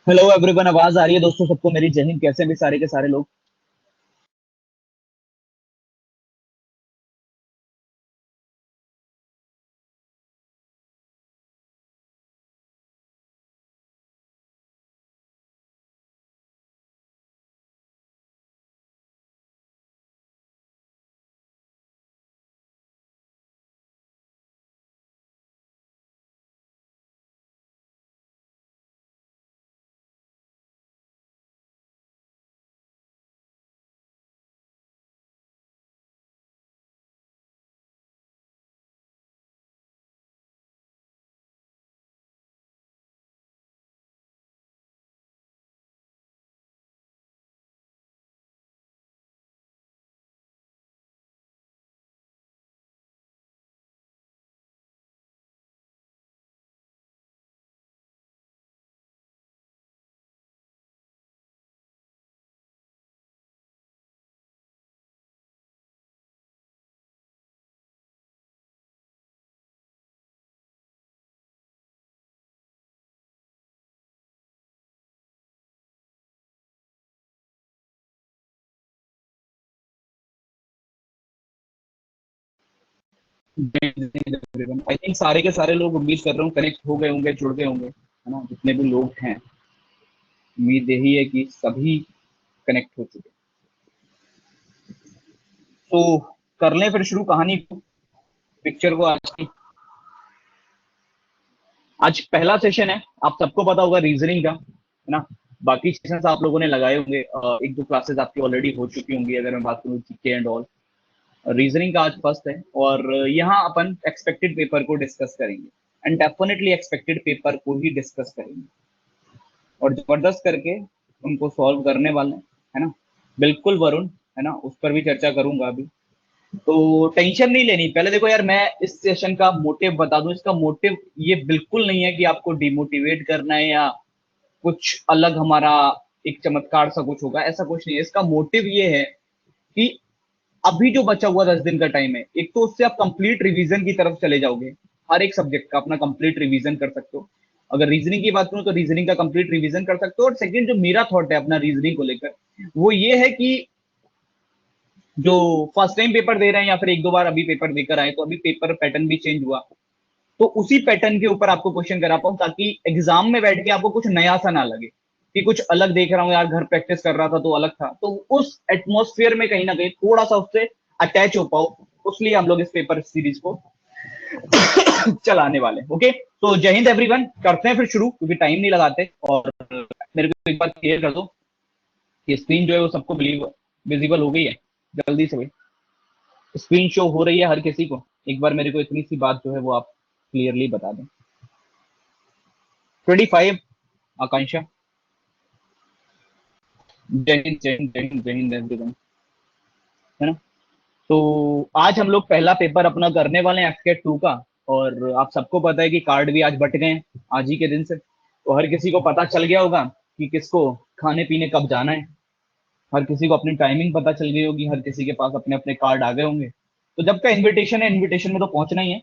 Hello everyone, आवाज आ रही है दोस्तों सबको मेरी? जय हिंद। कैसे हैं भी सारे के सारे लोग? आई थिंक सारे के सारे लोग, उम्मीद कर रहा हूँ, कनेक्ट हो गए होंगे, जुड़ गए होंगे, है ना? जितने भी लोग हैं, उम्मीद यही है कि सभी कनेक्ट हो चुके। तो कर लें फिर शुरू कहानी को, पिक्चर को। आज पहला सेशन है, आप सबको पता होगा, रीजनिंग का, है ना? बाकी सेशंस आप लोगों ने लगाए होंगे, एक दो क्लासेस आपकी ऑलरेडी हो चुकी होंगी अगर मैं बात करूँ जीके एंड ऑल। रीजनिंग का आज फर्स्ट है और यहाँ अपन एक्सपेक्टेड पेपर को डिस्कस करेंगे एंड डेफिनेटली एक्सपेक्टेड पेपर को ही डिस्कस करेंगे और जबरदस्त करके उनको सॉल्व करने वाले हैं, है ना? बिल्कुल वरुण, है ना? उस पर भी चर्चा करूंगा अभी। तो टेंशन नहीं लेनी। पहले देखो यार, मैं इस सेशन का मोटिव बता दूं। इसका मोटिव ये बिल्कुल नहीं है कि आपको डिमोटिवेट करना है या कुछ अलग हमारा एक चमत्कार सा कुछ होगा, ऐसा कुछ नहीं है। इसका मोटिव ये है कि अभी जो बचा हुआ 10 दिन का टाइम है, एक तो उससे आप कंप्लीट रिवीजन की तरफ चले जाओगे। हर एक सब्जेक्ट का अपना कंप्लीट रिवीजन कर सकते हो। अगर रीजनिंग की बात करूं तो रीजनिंग का कंप्लीट रिवीजन कर सकते हो। और सेकंड, जो मेरा थॉट है अपना रीजनिंग को लेकर, वो ये है कि जो फर्स्ट टाइम पेपर दे रहे हैं या फिर एक दो बार अभी पेपर देकर आए, तो अभी पेपर पैटर्न भी चेंज हुआ, तो उसी पैटर्न के ऊपर आपको क्वेश्चन करा पाऊं, ताकि एग्जाम में बैठ के आपको कुछ नया सा ना लगे कि कुछ अलग देख रहा हूँ यार, घर प्रैक्टिस कर रहा था तो अलग था। तो उस एटमोस्फियर में कहीं ना कहीं थोड़ा सा उससे अटैच हो पाओ, उसलिए हम लोग इस पेपर सीरीज को चलाने वाले। ओके, तो जय हिंद एवरीवन, करते हैं फिर शुरू, क्योंकि टाइम नहीं लगाते। और मेरे को एक बार क्लियर कर दो कि स्क्रीन जो है वो सबको विजिबल हो गई है? जल्दी से भाई, स्क्रीन शो हो रही है हर किसी को? एक बार मेरे को इतनी सी बात जो है वो आप क्लियरली बता दें। 25, आकांक्षा। जय हिंद, जय हिंद, जय हिंद, जय हिंद एवरीवन, है ना? तो आज हम लोग पहला पेपर अपना करने वाले हैं एफकेट 2 का। और आप सबको पता है कि कार्ड भी आज बट गए हैं, आज ही के दिन से। तो हर किसी को पता चल गया होगा कि किसको खाने पीने कब जाना है। हर किसी को अपनी टाइमिंग पता चल गई होगी, हर किसी के पास अपने अपने कार्ड आ गए होंगे। तो जब का इनविटेशन है, इनविटेशन में तो पहुंचना ही है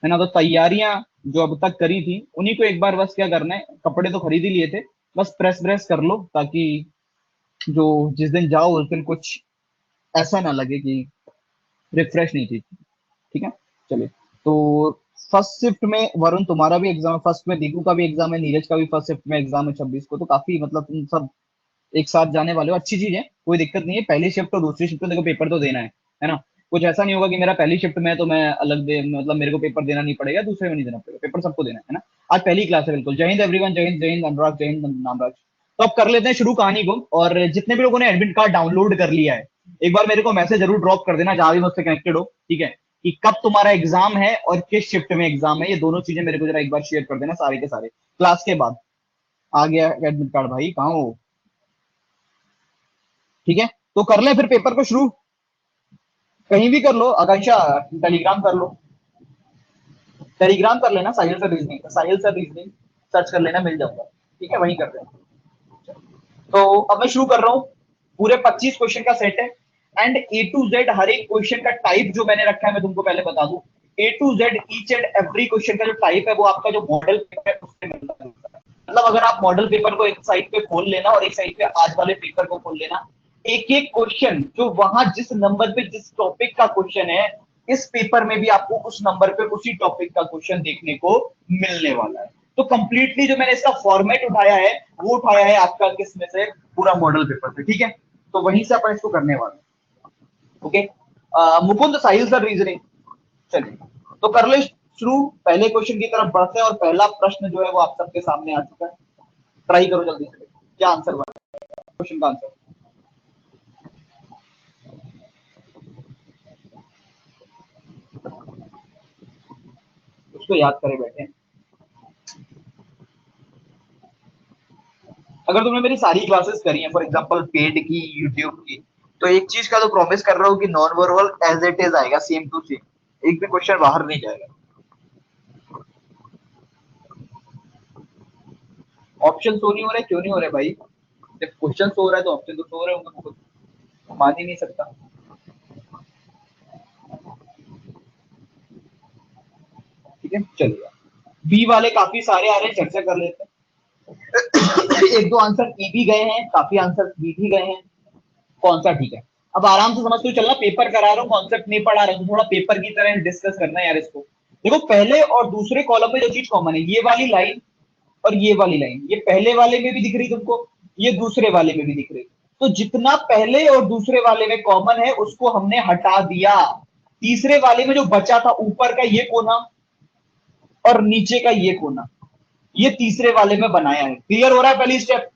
ना? तो तैयारियां जो अब तक करी थी, उन्हीं को एक बार बस क्या करना है, कपड़े तो खरीद ही लिए थे, बस प्रेस व्रेस कर लो, ताकि जो जिस दिन जाओ उस दिन कुछ ऐसा ना लगे कि रिफ्रेश नहीं थी। ठीक है, चलिए। तो फर्स्ट शिफ्ट में वरुण तुम्हारा भी एग्जाम है, फर्स्ट में दीपू का भी एग्जाम है, नीरज का भी फर्स्ट शिफ्ट में एग्जाम है 26 को। तो काफी मतलब तुम सब एक साथ जाने वाले हो, अच्छी चीज है, कोई दिक्कत नहीं है। पहली शिफ्ट और दूसरी शिफ्ट तो देखो पेपर तो देना है ना? कुछ ऐसा नहीं होगा कि मेरा पहली शिफ्ट में है तो मैं अलग दे, मतलब मेरे को पेपर देना नहीं पड़ेगा, दूसरे में नहीं देना पड़ेगा, पेपर सबको देना है ना? आज पहली क्लास है बिल्कुल। जय हिंद एवरीवन, जय हिंद, जय हिंद अनुराग, जय हिंद नामराज। तो अब कर लेते हैं शुरू कहानी को। और जितने भी लोगों ने एडमिट कार्ड डाउनलोड कर लिया है, एक बार मेरे को मैसेज जरूर ड्रॉप कर देना, जहां भी मुझसे कनेक्टेड हो, ठीक है? कि कब तुम्हारा एग्जाम है और किस शिफ्ट में एग्जाम है, ये दोनों चीजें मेरे को जरा एक बार शेयर कर देना सारे के सारे, क्लास के बाद। आ गया एडमिट कार्ड भाई, कहाँ हो? ठीक है, तो कर ले फिर पेपर को शुरू। कहीं भी कर लो आकांक्षा, टेलीग्राम कर लो, टेलीग्राम कर लेना, साहिल सर रीजनिंग, साहिल सर रीजनिंग सर्च कर लेना, मिल जाऊंगा। ठीक है, वहीं कर लेना। तो अब मैं शुरू कर रहा हूँ। पूरे 25 क्वेश्चन का सेट है एंड ए टू जेड हर एक क्वेश्चन का टाइप जो मैंने रखा है, मैं तुमको पहले बता दूं। A to Z each and every question का जो टाइप है, वो आपका जो मॉडल है उससे मिलता है। मतलब अगर आप मॉडल पेपर को एक साइड पे खोल लेना और एक साइड पे आज वाले पेपर को खोल लेना, एक एक क्वेश्चन जो वहां जिस नंबर पे जिस टॉपिक का क्वेश्चन है, इस पेपर में भी आपको उस नंबर पे उसी टॉपिक का क्वेश्चन देखने को मिलने वाला है। तो कंप्लीटली जो मैंने इसका फॉर्मेट उठाया है वो उठाया है आपका किस में से, पूरा मॉडल पेपर से, ठीक है। तो वहीं से अपन इसको करने वाले हैं। ओके, मुकुंद साहिल सर रीजनिंग, चलिए तो कर ले शुरू। पहले क्वेश्चन की तरफ बढ़ते हैं और पहला प्रश्न जो है वो आप सबके सामने आ चुका है। ट्राई करो जल्दी से, क्या आंसर बना क्वेश्चन का आंसर। उसको याद करे बैठे हैं। अगर तुमने मेरी सारी क्लासेस करी हैं, फॉर एग्जांपल पेड की, यूट्यूब की, तो एक चीज का तो प्रॉमिस कर रहा हूँ कि non verbal as it is आएगा, सेम टू सेम, एक भी क्वेश्चन बाहर नहीं जाएगा। ऑप्शन शो नहीं हो रहे, क्यों नहीं हो रहे भाई? जब क्वेश्चन शो हो रहा है तो ऑप्शन तो शो हो रहे होंगे, मान ही नहीं सकता। ठीक है, चलिए बी वाले काफी सारे आ रहे हैं, चर्चा कर लेते हैं। एक दो आंसर ई भी गए हैं, काफी आंसर बी भी गए हैं, कौन सा ठीक है। अब आराम से समझते हुए चलना, पेपर करा रहा हूँ, कॉन्सेप्ट नहीं पढ़ा रहा हूँ, तो थोड़ा पेपर की तरह डिस्कस करना है यार इसको। देखो पहले और दूसरे कॉलम में जो चीज कॉमन है, ये वाली लाइन और ये वाली लाइन, ये पहले वाले में भी दिख रही तुमको, ये दूसरे वाले में भी दिख रही। तो जितना पहले और दूसरे वाले में कॉमन है उसको हमने हटा दिया। तीसरे वाले में जो बचा था, ऊपर का ये कोना और नीचे का ये कोना, ये तीसरे वाले में बनाया है। क्लियर हो रहा है? पहली स्टेप,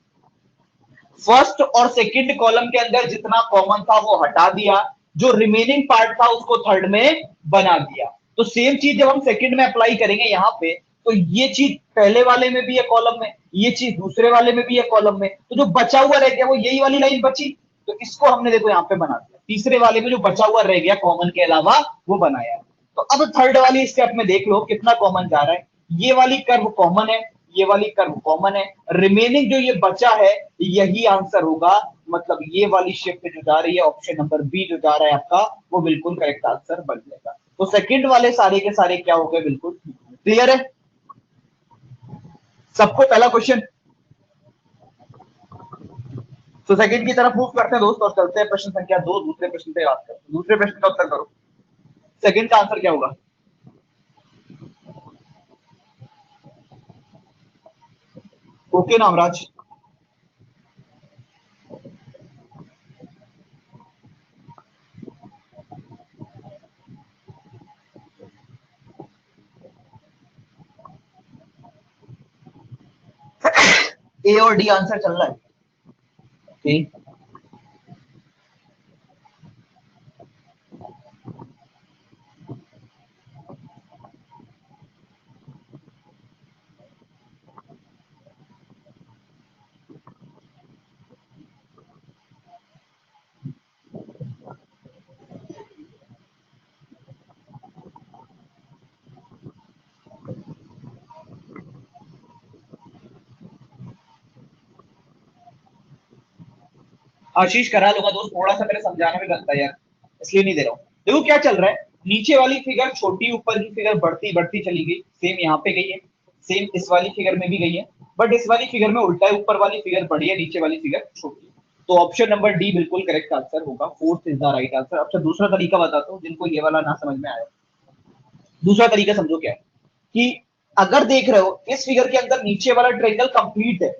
फर्स्ट और सेकंड कॉलम के अंदर जितना कॉमन था वो हटा दिया, जो रिमेनिंग पार्ट था उसको थर्ड में बना दिया। तो सेम चीज जब हम सेकंड में अप्लाई करेंगे यहां पे, तो ये चीज पहले वाले में भी है कॉलम में, ये चीज दूसरे वाले में भी है कॉलम में, तो जो बचा हुआ रह गया वो यही वाली लाइन बची, तो इसको हमने देखो यहाँ पे बना दिया। तीसरे वाले में जो बचा हुआ रह गया कॉमन के अलावा वो बनाया। तो अब थर्ड वाली स्टेप में देख लो कितना कॉमन जा रहा है। ये वाली कर्व कॉमन है, ये वाली कर्व कॉमन है, रिमेनिंग जो ये बचा है यही आंसर होगा। मतलब ये वाली शिफ्ट जो जा रही है, ऑप्शन नंबर बी जो जा रहा है आपका, वो बिल्कुल करेक्ट आंसर बन जाएगा। तो सेकंड वाले सारे के सारे क्या हो गए, बिल्कुल क्लियर है सबको? पहला क्वेश्चन, तो सेकंड की तरफ मूव करते हैं दोस्त और चलते हैं प्रश्न संख्या 2, दूसरे प्रश्न पे बात करते हैं। दूसरे प्रश्न का उत्तर करो, सेकंड का आंसर क्या होगा? ओके नामराज, ए और डी आंसर चल रहा है। ठीक, आशीष करा लूंगा दोस्त, थोड़ा सा मेरे समझाना भी बनता है यार, इसलिए नहीं दे रहा हूँ। देखो क्या चल रहा है, नीचे वाली फिगर छोटी, ऊपर की फिगर बढ़ती बढ़ती चली गई, सेम यहाँ पे गई है, सेम इस वाली फिगर में भी गई है, बट इस वाली फिगर में उल्टा है, ऊपर वाली फिगर बड़ी है, नीचे वाली फिगर छोटी है। तो ऑप्शन नंबर डी बिल्कुल करेक्ट आंसर होगा, fourth is the right answer. अच्छा दूसरा तरीका बताता हूँ जिनको ये वाला ना समझ में आया। दूसरा तरीका समझो क्या है, कि अगर देख रहे हो इस फिगर के अंदर नीचे वाला ट्रायंगल कंप्लीट है,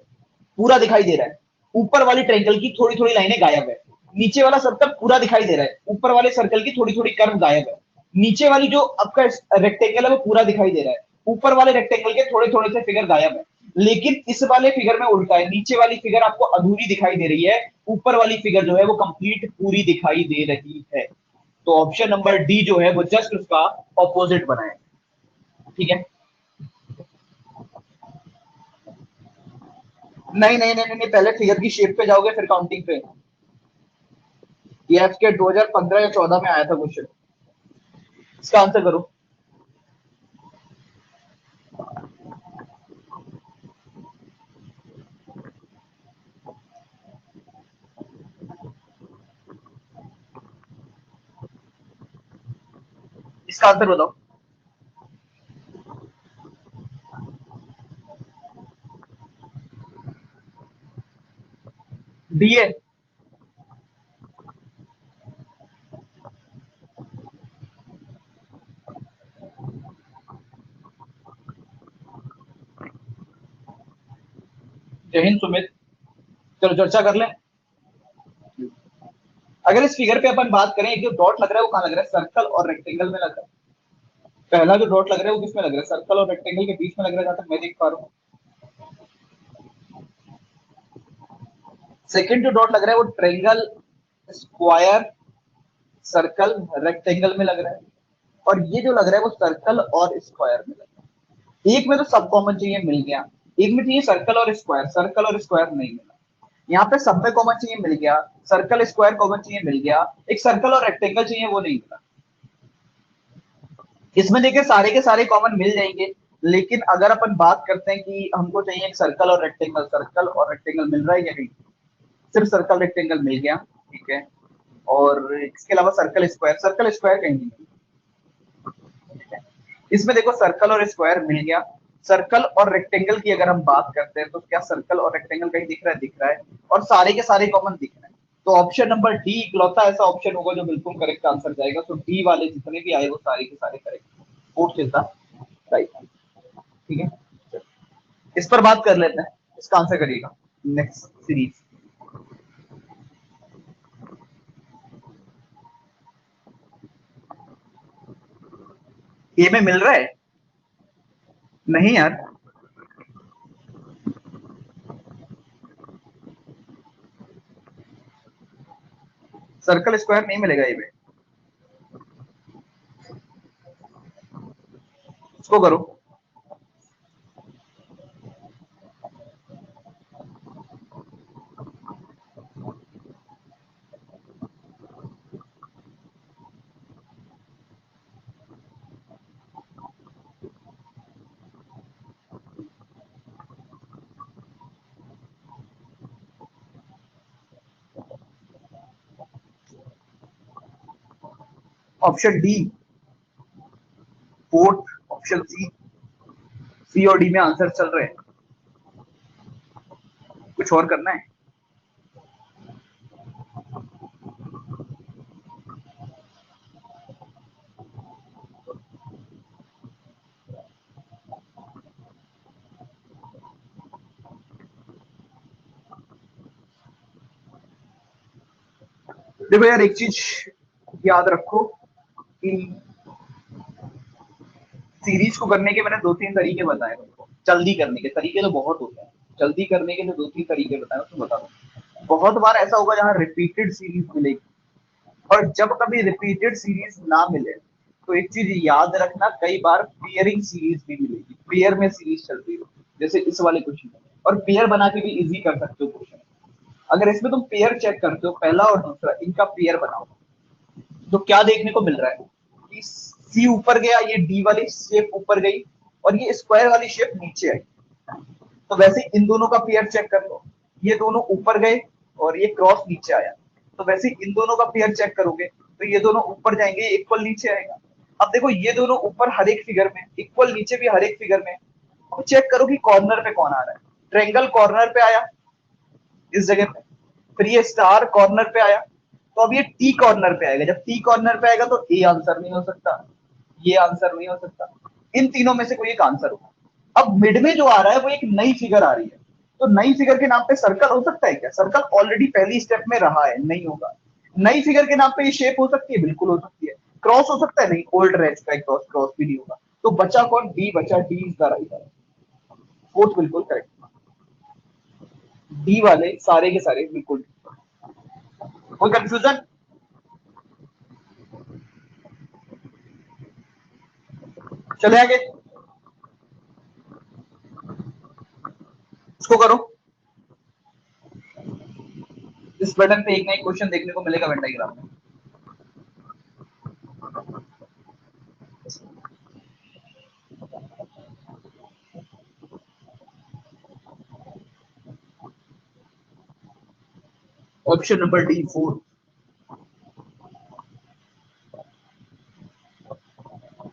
पूरा दिखाई दे रहा है, ऊपर वाली ट्रायंगल की थोड़ी थोड़ी लाइनें गायब है। नीचे वाला सर्कल पूरा दिखाई दे रहा है, ऊपर वाले सर्कल की थोड़ी थोड़ी कर्व गायब है। नीचे वाली जो आपका रेक्टेंगल है वो पूरा दिखाई दे रहा है, ऊपर वाले रेक्टेंगल के थोड़े थोड़े से फिगर गायब है। लेकिन इस वाले फिगर में उल्टा है, नीचे वाली फिगर आपको अधूरी दिखाई दे रही है, ऊपर वाली फिगर जो है वो कंप्लीट पूरी दिखाई दे रही है। तो ऑप्शन नंबर डी जो है वो जस्ट उसका ऑपोजिट बनाए। ठीक है, नहीं नहीं नहीं नहीं, पहले फिगर की शेप पे जाओगे फिर काउंटिंग पे। ये आपके 2015 या 14 में आया था क्वेश्चन, इसका आंसर करो। इसका आंसर बताओ। डी है। जय हिंद सुमित। चलो चर्चा कर लें। अगर इस फिगर पे अपन बात करें, एक जो डॉट लग रहा है वो कहाँ लग रहा है? सर्कल और रेक्टेंगल में लग रहा है। पहला जो डॉट लग रहा है वो किसमें लग रहा है? सर्कल और रेक्टेंगल के बीच में लग रहा है, जहां तक मैं देख पा रहा हूँ। सेकंड जो डॉट लग रहा है वो ट्रायंगल, स्क्वायर, सर्कल, रेक्टेंगल में लग रहा है। और ये जो लग रहा है वो सर्कल और स्क्वायर में लग रहा है। एक में तो सब कॉमन चाहिए, मिल गया। एक में चाहिए सर्कल और स्क्वायर, सर्कल और स्क्वायर नहीं मिला। यहाँ पे सब में कॉमन चाहिए, मिल गया। सर्कल स्क्वायर कॉमन चाहिए, मिल गया। एक सर्कल और रेक्टेंगल चाहिए, वो नहीं मिला। इसमें देखिए सारे के सारे कॉमन मिल जाएंगे, लेकिन अगर अपन बात करते हैं कि हमको चाहिए एक सर्कल और रेक्टेंगल, सर्कल और रेक्टेंगल मिल रहा है या नहीं? सिर्फ सर्कल रेक्टेंगल मिल गया, ठीक है। और इसके अलावा सर्कल स्क्वायर, सर्कल स्क्वायर कहीं नहीं है। इसमें देखो सर्कल और स्क्वायर मिल गया। सर्कल और रेक्टेंगल की अगर हम बात करते हैं तो क्या सर्कल और रेक्टेंगल कहीं दिख रहा है? दिख रहा है। और सारे के सारे कॉमन दिख रहे हैं। तो ऑप्शन नंबर डी इकलौता ऐसा ऑप्शन होगा जो बिल्कुल करेक्ट आंसर जाएगा। तो डी वाले जितने भी आए वो सारे के सारे correct. Fourth is the right. ठीक है, इस पर बात कर लेते हैं। इसका आंसर करिएगा नेक्स्ट सीरीज। ए में मिल रहा है? नहीं यार, सर्कल स्क्वायर नहीं मिलेगा ए में। उसको करो। Option D, fourth option C. C और डी में आंसर चल रहे हैं। कुछ और करना है? देखो यार, एक चीज याद रखो कि सीरीज को करने के मैंने दो तीन तरीके बताए तुमको। जल्दी करने के तरीके तो बहुत होते हैं, जल्दी करने के लिए दो तीन तरीके बताए, तुम बता दो। बहुत बार ऐसा होगा जहां रिपीटेड सीरीज मिलेगी। और जब कभी रिपीटेड सीरीज ना मिले तो एक चीज याद रखना, कई बार पेयरिंग सीरीज भी मिलेगी। पेयर में सीरीज चल रही हो, जैसे इस वाले क्वेश्चन में। और पेयर बना के भी इजी कर सकते हो क्वेश्चन। अगर इसमें तुम पेयर चेक करते हो, पहला और दूसरा, इनका पेयर बनाओ, तो क्या देखने को मिल रहा है कि सी ऊपर गया, ये डी वाली शेप ऊपर गई, और ये स्क्वायर वाली शेप नीचे आई। तो वैसे इन दोनों का पेयर चेक कर लो, ये दोनों ऊपर गए और ये क्रॉस नीचे आया। तो वैसे इन दोनों का पेयर चेक करोगे तो ये दोनों ऊपर जाएंगे, इक्वल नीचे आएगा। अब देखो ये दोनों ऊपर हर एक फिगर में, इक्वल नीचे भी हर एक फिगर में। अब चेक करो कि कॉर्नर पे कौन आ रहा है। ट्रेंगल कॉर्नर पे आया इस जगह पे, फिर ये स्टार कॉर्नर पे आया। तो अब ये टी कॉर्नर पे आएगा। जब टी कॉर्नर पे आएगा तो ए आंसर नहीं हो सकता, ये आंसर नहीं हो सकता। इन तीनों में से कोई एक आंसर होगा। अब मिड में जो आ रहा है वो एक नई फिगर आ रही है। तो नई फिगर के नाम पे सर्कल हो सकता है क्या? सर्कल ऑलरेडी पहली स्टेप में रहा है, नहीं होगा। नई फिगर के नाम पे ये शेप हो सकती है, बिल्कुल हो सकती है। क्रॉस हो सकता है, नहीं, ओल्ड रेंज का क्रॉस, क्रॉस भी नहीं होगा। तो बचा कौन? डी बचा। D is the right answer. Fourth बिल्कुल करेक्ट। डी वाले सारे के सारे बिल्कुल। कोई कंफ्यूजन? चले आगे, इसको करो। इस बटन पे एक ना एक क्वेश्चन देखने को मिलेगा वेन डायग्राम में। Option number D, four.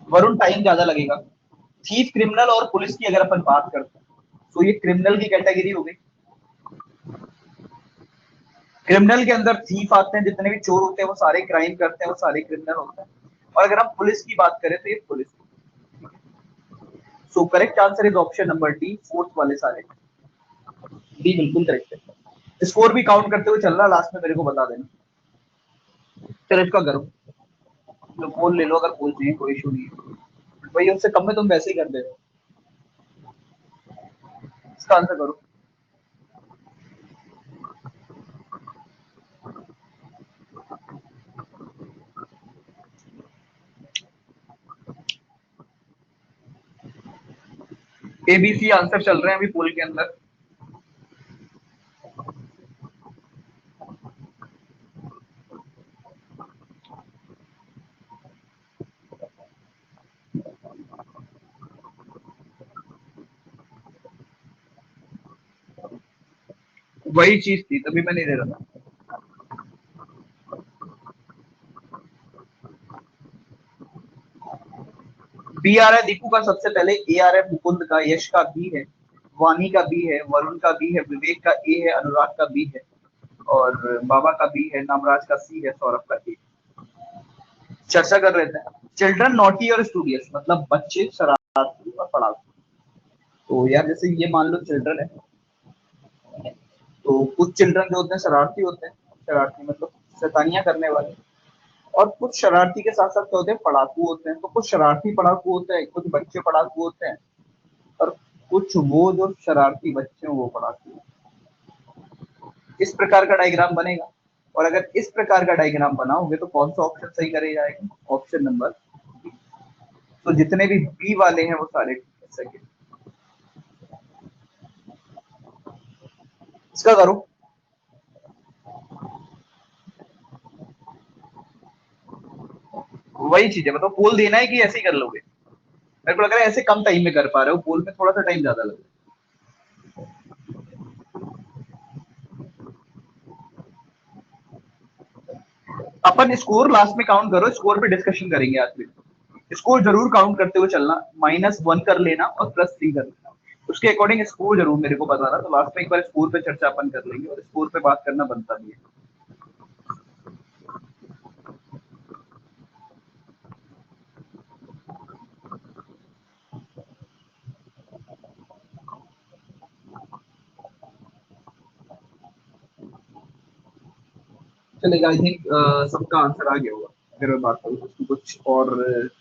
Varun, time ज्यादा लगेगा। थीफ, क्रिमिनल और पुलिस की अगर अपन बात करते हैं तो ये क्रिमिनल की कैटेगरी हो गई। क्रिमिनल के अंदर थीफ आते हैं, जितने भी चोर होते हैं वो सारे क्राइम करते हैं, वो सारे क्रिमिनल होते हैं। और अगर हम पुलिस की बात करें तो ये police. So correct answer is option number D, fourth वाले सारे। डी बिल्कुल करेक्ट है। स्कोर भी काउंट करते हुए चल रहा, लास्ट में मेरे को बता देना। चलो इसका करो, तो पोल ले लो, अगर पोल चाहिए कोई इशू नहीं है भाई, उससे कम में तुम वैसे ही कर दे रहे हो। इसका आंसर करो। एबीसी आंसर चल रहे हैं अभी पोल के अंदर। वही चीज थी, तभी मैं नहीं दे रहा था। बी आ रहा है दीपू का सबसे पहले, ए आ रहा है मुकुंद का, यश का बी है, वानी का बी है, वरुण का बी है, विवेक का ए है, अनुराग का बी है, और बाबा का बी है, नामराज का सी है, सौरभ का ए। चर्चा कर रहे थे चिल्ड्रन नॉटी और स्टूडियस, मतलब बच्चे शरारती और पढ़ाकू। तो यार जैसे ये मान लो चिल्ड्रन है, तो कुछ चिल्ड्रन जो होते हैं शरारती होते हैं, शरारती मतलब शैतानियां करने वाले। और कुछ शरारती के साथ साथ क्या होते हैं, पढ़ाकू होते हैं। तो कुछ शरारती पढ़ाकू होते हैं, कुछ बच्चे पढ़ाकू होते हैं, और कुछ वो जो शरारती बच्चे हैं वो पढ़ाकू हैं। इस प्रकार का डायग्राम बनेगा। और अगर इस प्रकार का डायग्राम बनाओगे तो कौन सा ऑप्शन सही करे जाएगा, ऑप्शन नंबर बी। तो जितने भी बी वाले हैं वो सारे सेकंड। इसका करो। वही चीज है, मतलब पोल देना है कि ऐसे ही कर लोगे। मेरे को लग रहा है ऐसे कम टाइम में कर पा रहे हो, पोल में थोड़ा सा टाइम ज्यादा लगेगा। अपन स्कोर लास्ट में काउंट करो, स्कोर पे डिस्कशन करेंगे आज में। स्कोर जरूर काउंट करते हुए चलना, -1 कर लेना और +3 कर लेना। उसके अकॉर्डिंग स्कोर जरूर मेरे को बताना, तो लास्ट में एक बार स्कोर पे चर्चा अपन कर लेंगे, और स्कोर पे बात करना बनता भी है। चलेगा, आई थिंक सबका आंसर आ गया होगा। अगर मैं बात करूँ तो कुछ और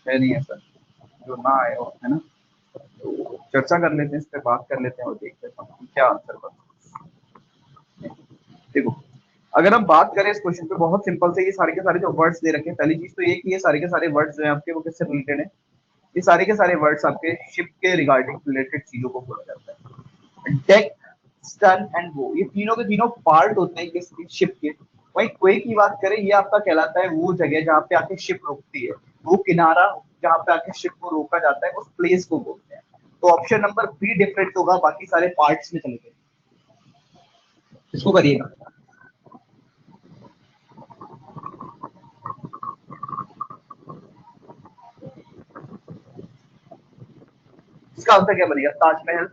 है नहीं ऐसा जो ना आया हो, है ना। तो चर्चा कर लेते हैं, इस पर बात कर लेते हैं और देखते हैं कि क्या आंसर बनता है। देखो, अगर हम बात करें इस क्वेश्चन पे, बहुत सिंपल से, ये सारे के सारे जो वर्ड्स दे रखे हैं, पहली चीज तो ये कि ये सारे के सारे वर्ड्स जो हैं आपके वो किससे रिलेटेड है। ये सारे के सारे वर्ड्स आपके शिप के रिगार्डिंग रिलेटेड चीजों को बोला जाता है। डेक, स्टन एंड वो, ये तीनों के तीनों पार्ट होते हैं किसी शिप के। वहीं क्वे की बात करें, ये आपका कहलाता है वो जगह जहाँ पे आके शिप रुकती है, वो किनारा जहाँ पे आके शिप को रोका जाता है, उस प्लेस को बोलते हैं। तो ऑप्शन नंबर बी डिफरेंट होगा, बाकी सारे पार्ट्स में चले गए। इसको करिएगा। इसका आंसर क्या बनेगा, Taj Mahal,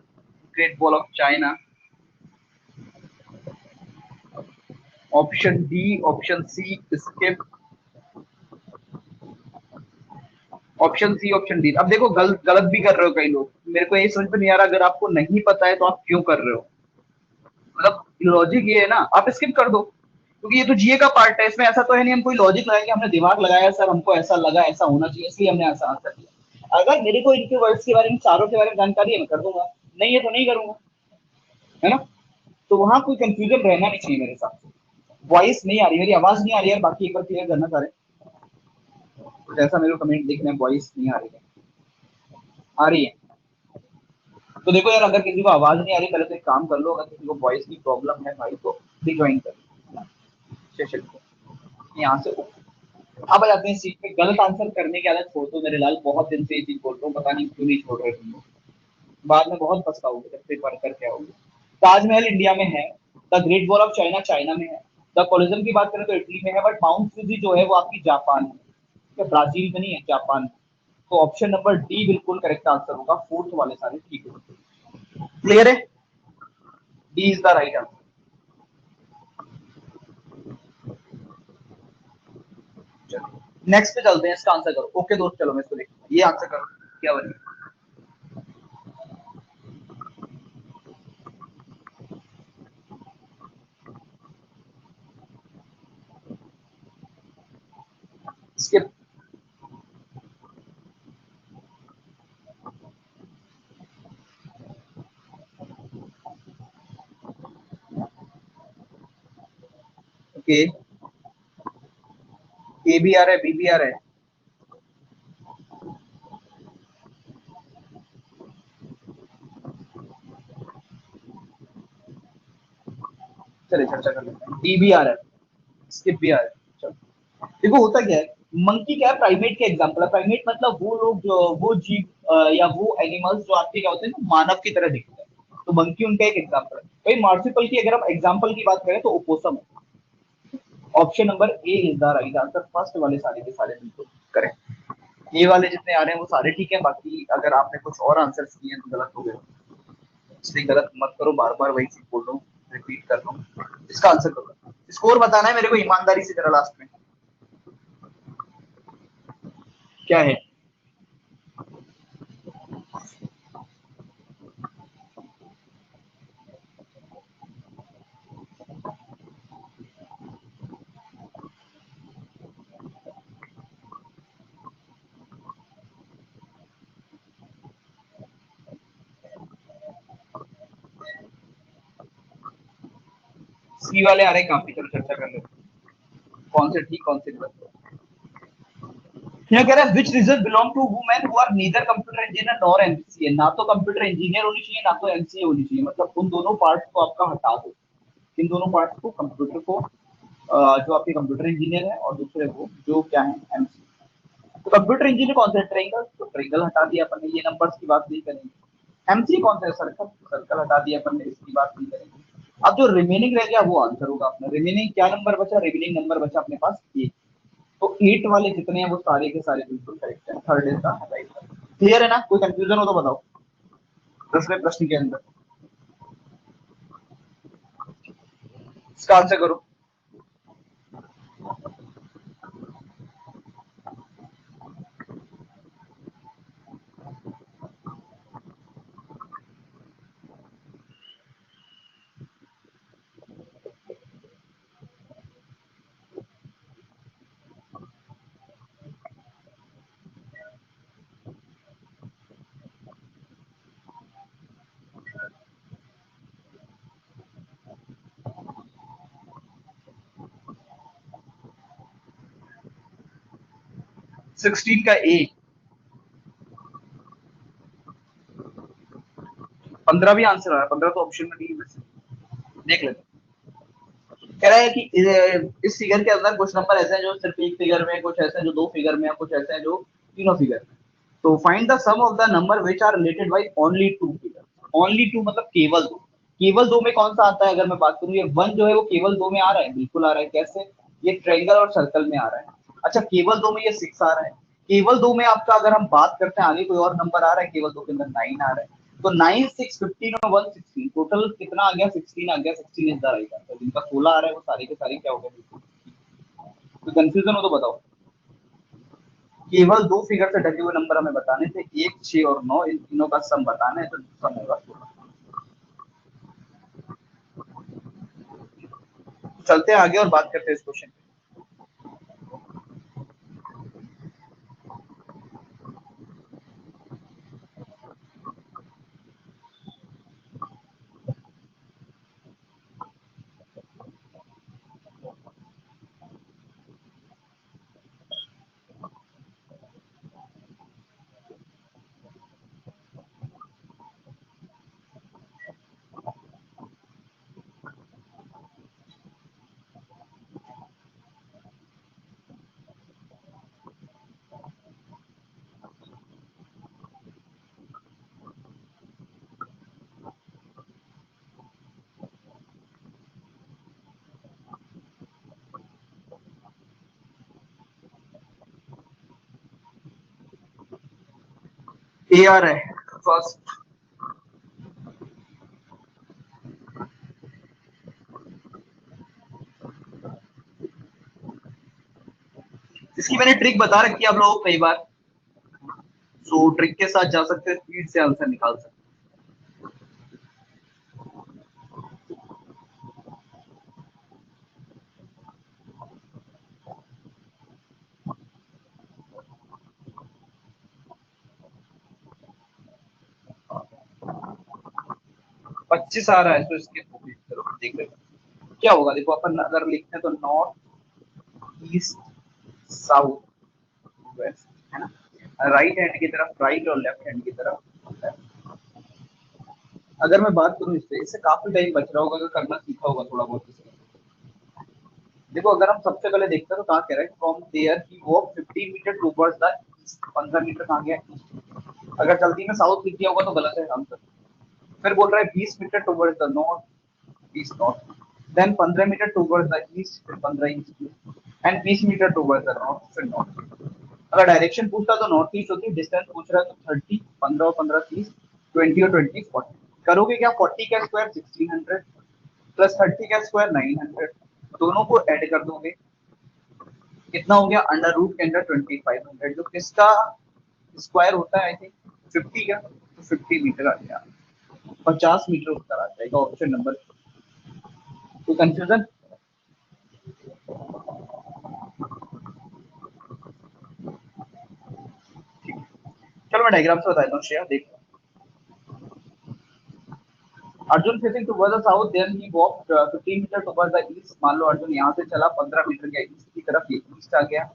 great wall of China, option D, option C skip, option C, option D. अब देखो गलत गलत भी कर रहे हो कई लोग, मेरे को ये समझ में नहीं आ रहा, अगर आपको नहीं पता है तो आप क्यों कर रहे हो। मतलब लॉजिक ये है ना, आप स्किप कर दो, क्योंकि ये तो जीए का पार्ट है, इसमें ऐसा तो है नहीं हम कोई लॉजिक लगाएंगे, हमने दिमाग लगाया सर, हमको ऐसा लगा ऐसा होना चाहिए इसलिए हमने ऐसा आंसर दिया। अगर मेरे को इनके वर्ड्स के बारे में, चारों के बारे में जानकारी है, मैं कर दूंगा, नहीं है तो नहीं करूंगा, है ना। तो वहां कोई कंफ्यूजन रहना नहीं चाहिए मेरे हिसाब से। वॉइस नहीं आ रही, मेरी आवाज नहीं आ रही है, बाकी एक बार क्लियर करना सारे। तो जैसा मेरे को कमेंट दिख रहे हैं वॉइस नहीं आ रही है, आ रही है। तो देखो यार, अगर किसी को आवाज नहीं आ रही, पहले तो एक काम कर लो, अगर किसी को वॉइस की प्रॉब्लम है भाई तो रिज्वाइन कर लो सेशन को यहाँ से। अब आ जाते हैं सीट पे, गलत आंसर करने की आदत छोड़ दो मेरे लाल, बहुत दिन से ये चीज बोल रहा हूँ, पता नहीं क्यों नहीं छोड़ रहे तुम लोग। बाद में बहुत पछताओगे जब पेपर करके आओगे। ताजमहल इंडिया में है, the great wall of China China में है, द कोलिज्म की बात करें तो इटली में है, बट माउंट फ्यूजी जो है वो आपकी जापान में, ब्राजील में नहीं है, जापान में। तो ऑप्शन नंबर डी बिल्कुल करेक्ट आंसर होगा, फोर्थ वाले सारे ठीक है। क्लियर है, D is the right answer. Next पे चलते हैं, इसका आंसर करो। ओके दोस्त, चलो मैं इसको देखता हूँ, ये आंसर करो क्या बनी। स्किप। ओके, ए भी आ रहा है, बी भी आ रहा है। चलिए चर्चा कर लेते हैं। डी भी आ रहा है, स्किप भी आ रहा है। चलो देखो होता क्या है, मंकी क्या है, प्राइमेट के एग्जांपल है। प्राइमेट मतलब वो लोग जो, वो जीव या वो एनिमल्स जो आपके क्या होते हैं ना, मानव की तरह दिखते हैं। तो मंकी उनका एक एग्जांपल है भाई। मार्सिपल की अगर हम एग्जांपल की बात करें तो ओपोसम है। Option number A is the right answer. First वाले सारे के सारे बिल्कुल करेक्ट। ए वाले जितने आ रहे हैं वो सारे ठीक है, बाकी अगर आपने कुछ और आंसर्स किए हैं तो गलत हो गए। इसलिए गलत मत करो, बार बार वही चीज बोल रहा हूँ, रिपीट कर रहा हूँ। इसका आंसर करो, स्कोर बताना है मेरे को ईमानदारी से जरा लास्ट में। क्या है? सी वाले आ रहे हैं काफी, चलो चर्चा कर लेते हैं कौन से ठीक कौन से गलत। यहाँ कह रहा है which result belong to women who are neither computer engineer nor MCA. ना तो कंप्यूटर इंजीनियर होनी चाहिए, ना तो एमसीए होनी चाहिए, मतलब उन दोनों पार्ट्स को आपका हटा दो। इन दोनों पार्ट्स को, कंप्यूटर को, जो आपके कंप्यूटर इंजीनियर है, और दूसरे को जो क्या है एमसीए। तो कंप्यूटर इंजीनियर कौन सा है? ट्रायंगल, तो ट्रायंगल हटा दिया अपन ने, ये नंबर्स की बात नहीं करेंगे। एमसीए कौन सा है? सर्कल, सर्कल हटा दिया अपन ने, इसकी बात नहीं करेंगे। अब जो रिमेनिंग रह गया वो आंसर होगा अपना। रिमेनिंग क्या नंबर बचा? रिमेनिंग नंबर बचा अपने पास 8। तो 8 वाले जितने हैं वो सारे के सारे बिल्कुल करेक्ट है। Third is the right. Clear है ना? कोई कंफ्यूजन हो तो बताओ 10वें प्रश्न के अंदर। इसका आंसर करो। सिक्सटीन का ए। 15 भी आंसर आ रहा है, 15 तो ऑप्शन में नहीं है। देख लेते। कह रहा है कि इस फिगर के अंदर कुछ नंबर ऐसे हैं जो सिर्फ एक फिगर में, कुछ ऐसे हैं जो दो फिगर में, कुछ ऐसे हैं जो तीनों फिगर में। तो find the sum of the number which are related by only two figure. Only two मतलब केवल दो। केवल दो में कौन सा आता है? अगर मैं बात करूं, ये वन जो है वो केवल दो में आ रहा है, बिल्कुल आ रहा है। कैसे? ये ट्रायंगल और सर्कल में आ रहा है। अच्छा, केवल दो में ये 6 आ रहा है। केवल दो में आपका अगर हम बात करते हैं, आगे कोई और नंबर आ रहा है केवल दो के अंदर? 9 आ रहा है। तो 9, 6, 15 और 1, 16, टोटल कितना आ गया? 16 आ गया। 16 इज द राइट आंसर। जिनका 16 आ रहा है वो सारे के सारे क्या हो गए? बिल्कुल। तो कंफ्यूजन हो तो बताओ। केवल दो फिगर से ढके हुए नंबर हमें बताने थे, 1, 6 और 9, इन तीनों का सम बताना है, तो सम होगा 16। चलते हैं आगे और बात करते हैं इस क्वेश्चन। ए आ रहा है फर्स्ट। इसकी मैंने ट्रिक बता रखी है आप लोगों को कई बार, सो ट्रिक के साथ जा सकते हैं, स्पीड से आंसर निकाल सकते हैं। 25 आ रहा है तो इसके चलो देख लेते हैं क्या होगा। देखो अपन अगर लिखते हैं तो नॉर्थ ईस्ट साउथ वेस्ट, है ना, राइट हैंड की तरफ राइट और लेफ्ट हैंड की तरफ। अगर मैं बात करूं इससे काफी टाइम बच रहा होगा, अगर करना सीखा होगा थोड़ा बहुत इसका। देखो अगर हम सबसे पहले देखते हैं तो कहाँ कह रहा है, from there he walk 15 metre towards the east. 15 metre कहाँ गया, ईस्ट। अगर जल्दी में साउथ लिख दिया होगा तो गलत है आंसर। फिर बोल रहा है 20 metre towards the north, east north, then 15 metre towards the east, फिर 15 east and 20 metre towards the north, फिर नॉर्थ। अगर डायरेक्शन पूछता तो नॉर्थ ईस्ट होती, डिस्टेंस पूछ रहा है तो 30, 15 और 15 30, 20 और 20 40। करोगे क्या, 40 का स्क्वायर 1600 प्लस 30 का स्क्वायर 900, दोनों को ऐड कर दोगे, कितना हो गया, अंडर रूट के अंदर 2500, जो किसका स्क्वायर होता है आई थिंक 50 का, तो 50 मीटर आ गया, 50 मीटर उत्तर आ जाएगा ऑप्शन नंबर। तो कंफ्यूजन, चलो मैं डायग्राम से बता देता हूँ श्रेया देख। Arjun facing towards the south, then he walk 15 metre towards the east. मान लो अर्जुन यहाँ से चला 15 मीटर गया ईस्ट की तरफ, ये ईस्ट आ गया।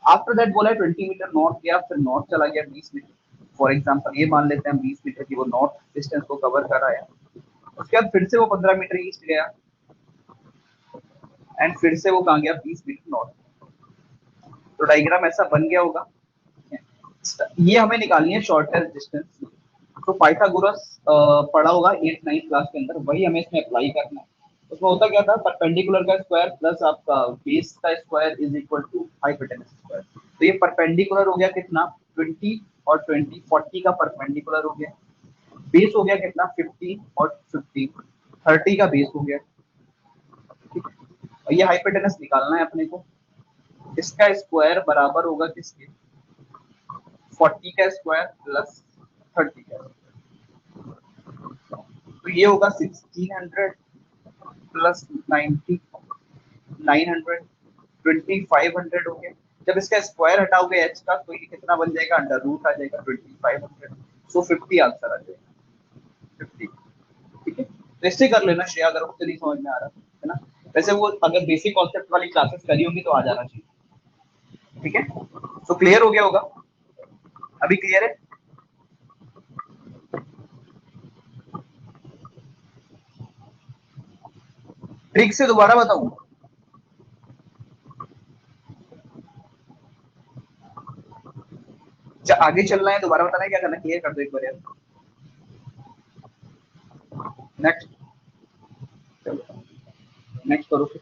आफ्टर दैट बोला है 20 मीटर नॉर्थ गया, फिर नॉर्थ चला गया 20 मीटर। फॉर एग्जांपल ये मान लेते हैं 20 मीटर की वो नॉर्थ डिस्टेंस को कवर कर आया। उसके बाद फिर से वो 15 मीटर ईस्ट गया एंड फिर से वो कहाँ गया, 20 मीटर नॉर्थ। तो डायग्राम ऐसा बन गया होगा। ये हमें निकालनी है शॉर्टेस्ट डिस्टेंस। तो पाइथागोरस पढ़ा होगा 8 9 क्लास के अंदर, वही हमें इसमें अप्लाई करना है। उसमें होता क्या था, परपेंडिकुलर का स्क्वायर प्लस आपका बेस का square is equal to hypotenuse square. तो ये परपेंडिकुलर हो गया कितना, 20 और 20, 40 का परपेंडिकुलर हो गया। बेस हो गया कितना, 50 और 50, 30 का बेस हो गया। ठीक है, और ये हाइपोटेनस निकालना है अपने को। इसका स्क्वायर बराबर होगा किसके, 40 का स्क्वायर प्लस 30 का। तो ये होगा 1600 प्लस 90, 900, 2500 हो गया। जब इसका स्क्वायर हटाओगे एच का तो ये कितना बन जाएगा, अंडर रूट आ जाएगा 2500। सो 50 आंसर आ जाएगा, 50। ठीक है, तो इससे कर लेना श्रेया, अगर उससे नहीं समझ में आ रहा है ना। वैसे वो अगर बेसिक कॉन्सेप्ट वाली क्लासेस करी होंगी तो आ जाना चाहिए। ठीक है, तो क्लियर हो गया होगा, अभी क्लियर है। ट्रिक से दोबारा बताऊं, आगे चलना है दोबारा बताना है क्या करना, क्लियर कर दो एक बार यार। नेक्स्ट, चलो नेक्स्ट करो फिर।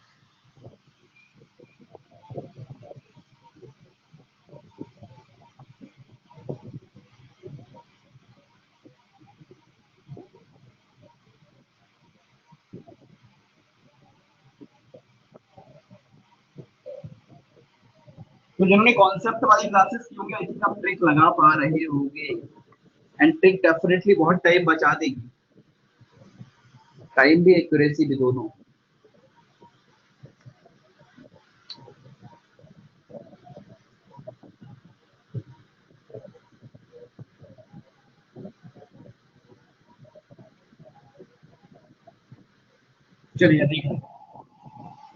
तो जिन्होंने कॉन्सेप्ट वाली क्लासेस की होंगी आई थिंक आप ट्रिक लगा पा रहे होंगे, एंड ट्रिक डेफिनेटली बहुत टाइम बचा देगी, टाइम भी एक्यूरेसी भी दोनों। चलिए देखो,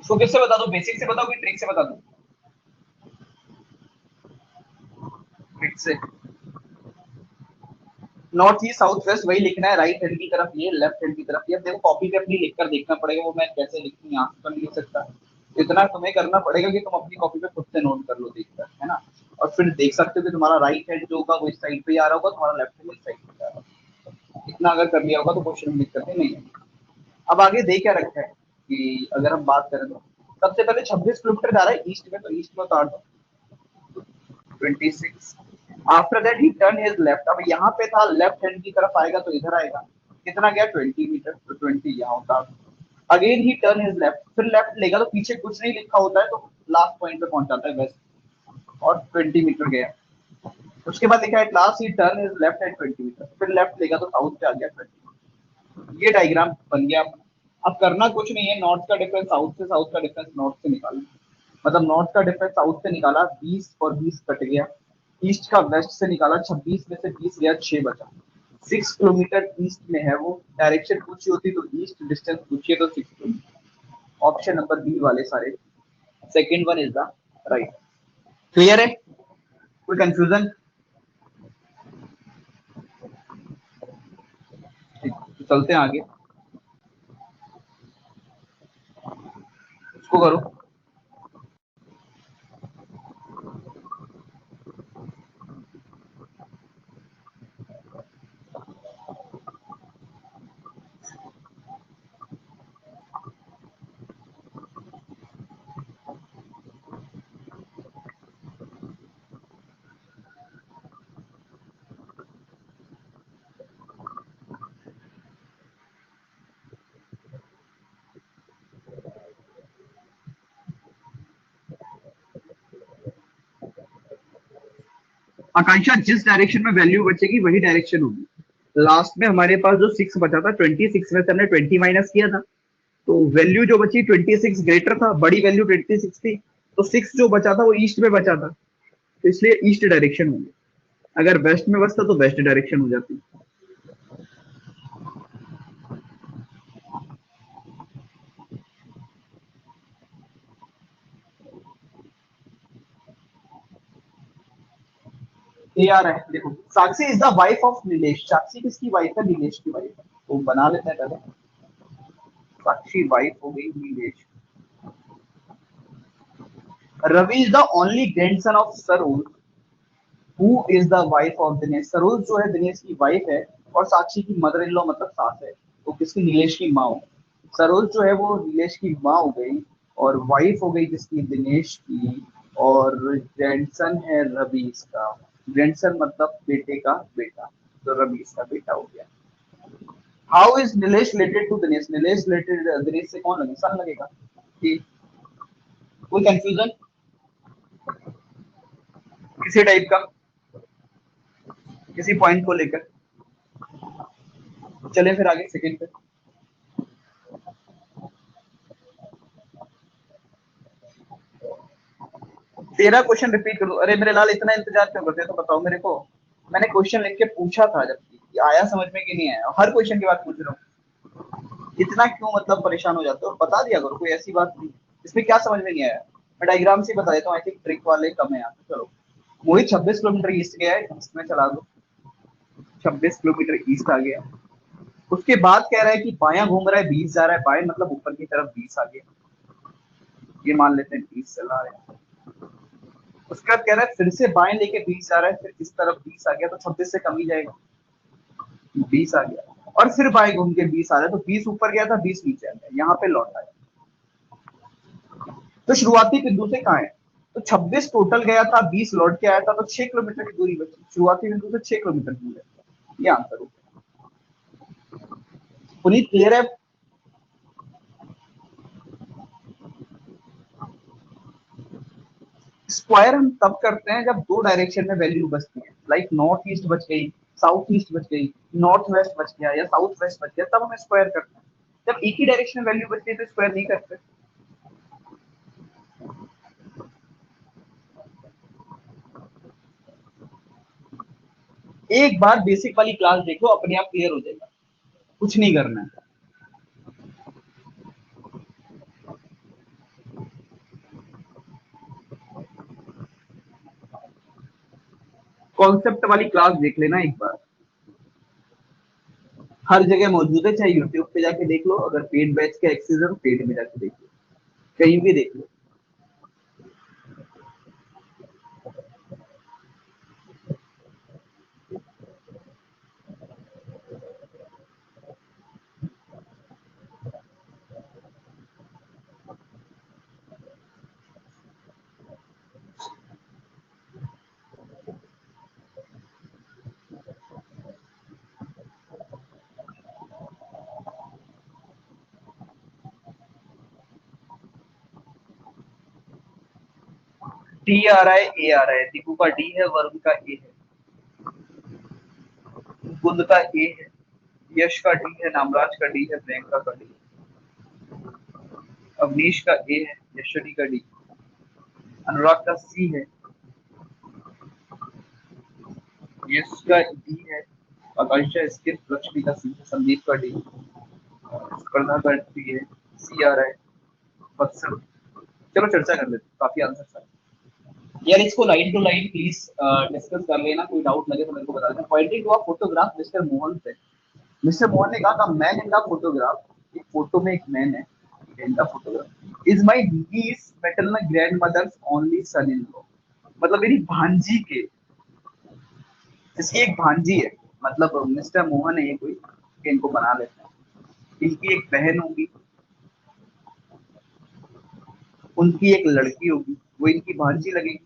इसको किससे बता दो, बेसिक से बताओ कि ट्रिक से बता दो, ट्रिक से। नॉर्थ ईस्ट साउथ वेस्ट वही लिखना है, राइट हैंड की तरफ ये, लेफ्ट हैंड की तरफ ये। देखो कॉपी पे अपनी लिख कर देखना पड़ेगा, वो मैं कैसे लिखूं यहाँ से तो नहीं लिख सकता। इतना तुम्हें करना पड़ेगा कि तुम अपनी कॉपी पे खुद से नोट कर लो देखकर, है ना। और फिर देख सकते हो कि तुम्हारा राइट हैंड जो होगा वो इस साइड पे आ रहा होगा, तुम्हारा लेफ्ट हैंड इस साइड पे आ रहा होगा। इतना अगर कर लिया होगा तो क्वेश्चन में दिक्कत नहीं है। अब आगे दे क्या रखा है कि अगर हम बात करें तो सबसे पहले 26 किलोमीटर जा रहा है ईस्ट में, तो ईस्ट में उतार दो 26। After that he turn his left, अब यहाँ पे था लेफ्ट हैंड की तरफ आएगा तो इधर आएगा, कितना गया 20 मीटर, तो 20 यहाँ उतार दो। अगेन ही टर्न हिज लेफ्ट, फिर लेफ्ट लेगा तो पीछे कुछ नहीं लिखा होता है तो लास्ट पॉइंट पे पहुंच जाता है वेस्ट। और 20 मीटर गया। उसके बाद लिखा है class he turn is left at 20 metre, फिर लेफ्ट लेगा तो साउथ पे आ गया 20। ये डायग्राम बन गया अपना। अब करना कुछ नहीं है, नॉर्थ का डिफरेंस साउथ से, साउथ का डिफरेंस नॉर्थ से निकालना। मतलब नॉर्थ का डिफरेंस साउथ से निकाला 20 और 20 कट गया। ईस्ट का वेस्ट से निकाला 26 में से 20 गया, 6 बचा। 6 किलोमीटर ईस्ट में है वो। डायरेक्शन पूछी होती तो ईस्ट, डिस्टेंस पूछिए तो 6 किलोमीटर। ऑप्शन नंबर बी वाले सारे, second one is the right. Clear है? कोई कंफ्यूजन? तो चलते हैं आगे, इसको करो। आकांक्षा, जिस डायरेक्शन में वैल्यू बचेगी वही डायरेक्शन होगी। लास्ट में हमारे पास जो 6 बचा था, 26 में से हमने 20 माइनस किया था, तो वैल्यू जो बची 26 ग्रेटर था, बड़ी वैल्यू 26 थी, तो 6 जो बचा था वो ईस्ट में बचा था, तो इसलिए ईस्ट डायरेक्शन होगी। अगर वेस्ट में बचता तो वेस्ट डायरेक्शन हो जाती। ये आ रहा है देखो, Sakshi is the wife of Nilesh. Sakshi किसकी वाइफ है? नीलेश की वाइफ है। तो बना लेते हैं पहले, साक्षी वाइफ हो गई Nilesh. Ravi is the only grandson of Saroj who is the wife of Dinesh. Saroj जो है दिनेश की वाइफ है, और साक्षी की मदर इन लॉ मतलब सास है। तो किसकी? नीलेश की माँ हो। सरोज जो है वो नीलेश की माँ हो गई, और वाइफ हो गई जिसकी? दिनेश की। और ग्रैंडसन है रवि इसका। ग्रैंडसन मतलब बेटे का बेटा, तो रवि इसका बेटा हो गया। How is Nilesh related to Dinesh? Nilesh related Dinesh से कौन लगे? सन लगेगा। ठीक। कोई कंफ्यूजन किसी टाइप का, किसी पॉइंट को लेकर? चलें फिर आगे सेकंड पे। तेरा क्वेश्चन रिपीट कर दो। अरे मेरे लाल, इतना इंतजार क्यों करते हैं तो बताओ मेरे को। मैंने क्वेश्चन लिख के पूछा था, जबकि आया समझ में कि नहीं आया। हर क्वेश्चन की बात पूछ रहा हूँ, इतना क्यों मतलब परेशान हो जाते हो? बता दिया करो, कोई ऐसी बात नहीं। इसमें क्या समझ में नहीं आया? मैं डायग्राम से बता देता हूँ, आई थिंक ट्रिक वाले कम है यहाँ पे। चलो, मोहित 26 किलोमीटर ईस्ट गया है, इसमें चला दो। 26 किलोमीटर ईस्ट आ गया। उसके बाद कह रहा है कि बायां घूम रहा है, 20 जा रहा है, बाएं मतलब ऊपर की तरफ 20 आ गया। ये मान लेते हैं 20 चला रहे हैं। उसके बाद कह रहा है फिर से बाएं लेके 20 आ रहा है, फिर इस तरफ 20 आ गया, तो 26 से कम ही जाएगा। 20 आ गया, और फिर बाएं घूम के 20 आ रहा है, तो 20 ऊपर गया था, 20 नीचे आ गया, यहाँ पे लौट आया। तो शुरुआती बिंदु से कहाँ है? तो 26 टोटल गया था, 20 लौट के आया था, तो 6 किलोमीटर की दूरी बची। शुरुआती बिंदु से 6 किलोमीटर दूर है। ये आंसर हो। पुनीत क्लियर है? स्क्वायर हम तब करते हैं जब दो डायरेक्शन में वैल्यू बचती है, लाइक नॉर्थ ईस्ट बच गई, साउथ ईस्ट बच गई, नॉर्थ वेस्ट बच गया, या साउथ वेस्ट बच गया, तब हम स्क्वायर करते हैं। जब एक ही डायरेक्शन में वैल्यू बचती है तो स्क्वायर नहीं करते। एक बार बेसिक वाली क्लास देखो, अपने आप क्लियर हो जाएगा। कुछ नहीं करना है। कॉन्सेप्ट वाली क्लास देख लेना एक बार। हर जगह मौजूद है, चाहे यूट्यूब पे जाके देख लो, अगर पेड बैच के एक्सेस है तो पेड में जाके देख लो, कहीं भी देख लो। डी आ रहा है, ए आ रहा है, दीपू का डी है, वरुण का ए है, कुंद का ए है, यश का डी है, नामराज का डी है, प्रियंका का डी है, अवनीश का ए है, यशवनी का डी, अनुराग का सी है, यश का डी है, आकांक्षा इसके, लक्ष्मी का सी है, संदीप का डी, स्पर्धा का डी है, सी आ रहा है, वत्सल। चलो चर्चा कर लेते हैं, काफी आंसर है यार। इसको line to line please discuss कर लेना, कोई डाउट लगे तो मेरे को बता देना। Pointing to a photograph mister Mohan से, मिस्टर मोहन ने कहा था मैन इन द फोटोग्राफ, एक फोटो में एक मैन है in the photograph, is my niece maternal grandmother's only son in law, मतलब मेरी भांजी के, इसकी एक भांजी है, मतलब मिस्टर मोहन है ये कोई, इनको बना लेते हैं, इनकी एक बहन होगी, उनकी एक लड़की होगी, वो इनकी भांजी लगेगी,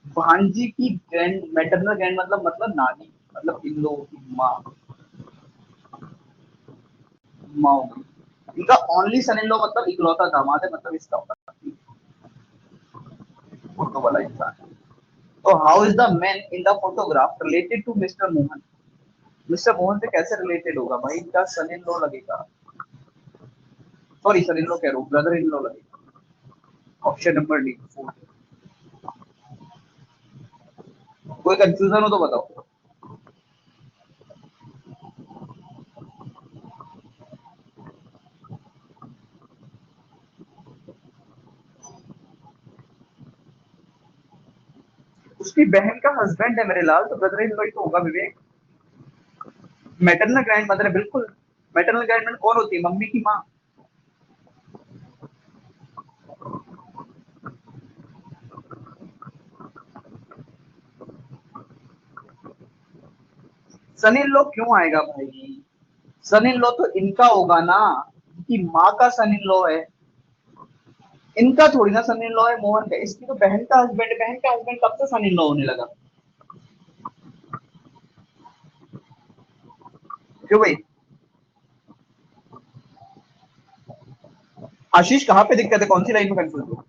भांजी की ग्रैंड मैटरनल ग्रैंड मतलब नानी, मतलब इन लोगों की माँ, माँ होगी, इनका ओनली सन इन लॉ मतलब इकलौता दामाद है, मतलब इसका फोटो वाला इंसान है। तो how is the man in the photograph related to mister Mohan, mister Mohan से कैसे रिलेटेड होगा भाई, इनका सन इन लॉ लगेगा, सॉरी सन इन लॉ कह रहा हूँ, ब्रदर इन लॉ लगेगा, ऑप्शन नंबर डी। कोई कंफ्यूजन हो तो बताओ। उसकी बहन का हस्बैंड है मेरे लाल, तो ब्रदर इन लॉ ही तो होगा विवेक। मैटरनल ग्रैंड मदर है बिल्कुल, मैटरनल ग्रैंड मदर कौन होती है, मम्मी की माँ। सन इन लॉ क्यों आएगा भाई, सन इन लॉ तो इनका होगा ना, इनकी माँ का सन इन लॉ है, इनका थोड़ी ना सन इन लॉ है मोहन का, इसकी तो बहन का हस्बैंड है, बहन का हस्बैंड कब से सन इन लॉ होने लगा, क्यों भाई। आशीष कहाँ पे दिक्कत है, कौन सी लाइन में कंफ्यूज हो,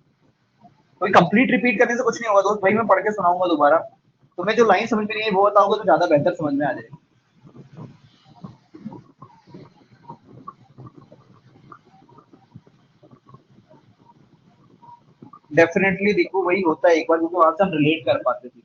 कोई कंप्लीट रिपीट करने से कुछ नहीं होगा दोस्त भाई, मैं पढ़ के सुनाऊंगा दोबारा, तुम्हें जो लाइन समझ में नहीं है वो बताओगे तो ज्यादा बेहतर समझ में आ जाएगी। डेफिनेटली देखो वही होता है, एक बार क्योंकि वहां से हम रिलेट कर पाते थे।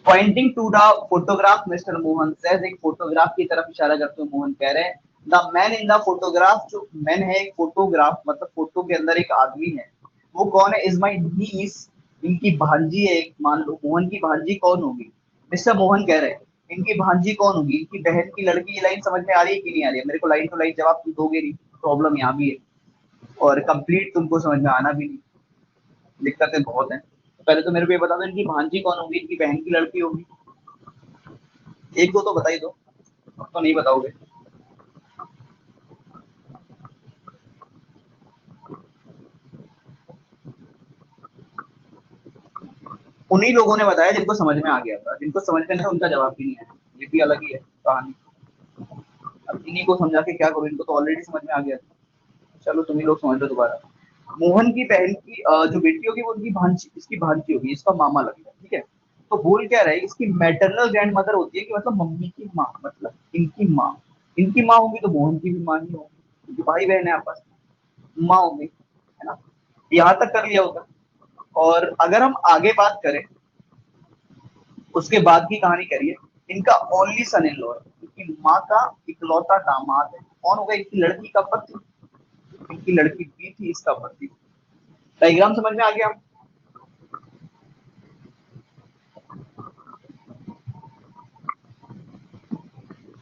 Pointing to the photograph mister Mohan says, एक फोटोग्राफ की तरफ इशारा करते हुए मोहन कह रहे हैं the man in the photograph, जो मैन है एक फोटोग्राफ मतलब फोटो के अंदर एक आदमी है, वो कौन है, इज माई नीस, इनकी भांजी है एक, मान लो मोहन की भांजी कौन होगी, मिस्टर मोहन कह रहे हैं इनकी भांजी कौन होगी, इनकी बहन की लड़की, ये लाइन समझ में आ रही है कि नहीं आ रही है, मेरे को लाइन टू लाइन जवाब तुम दोगे नहीं, प्रॉब्लम यहाँ भी है, और कंप्लीट तुमको समझ में आना भी नहीं, दिक्कतें बहुत हैं। तो पहले तो मेरे को ये बता दो इनकी भांजी कौन होगी, इनकी बहन की लड़की होगी, एक दो तो बता ही दो, अब तो नहीं बताओगे। उन्हीं लोगों ने बताया जिनको समझ में आ गया था, जिनको समझ में नहीं उनका जवाब भी नहीं है, ये भी अलग ही है कहानी। अब इन्हीं को समझा के क्या करूं, इनको तो ऑलरेडी समझ में आ गया था। चलो तुम ही लोग समझ लो दोबारा। मोहन की बहन की जो बेटी होगी वो उनकी भांजी, इसकी भांजी होगी, इसका मामा लगेगा, ठीक है। तो बोल क्या रहा है, इसकी मैटरनल ग्रैंड मदर होती है कि मतलब मम्मी की माँ, मतलब इनकी माँ, इनकी माँ होगी तो मोहन की भी माँ ही होगी, क्योंकि भाई बहन है आपस में, माँ होगी, है ना। यहाँ तक कर लिया होगा। और अगर हम आगे बात करें, उसके बाद की कहानी करिए, इनका ओनली सन इन लॉ है, इनकी माँ का इकलौता दामाद है, कौन होगा, इनकी लड़की का पति, इनकी लड़की भी थी इसका पति। डायग्राम समझ में आ गया।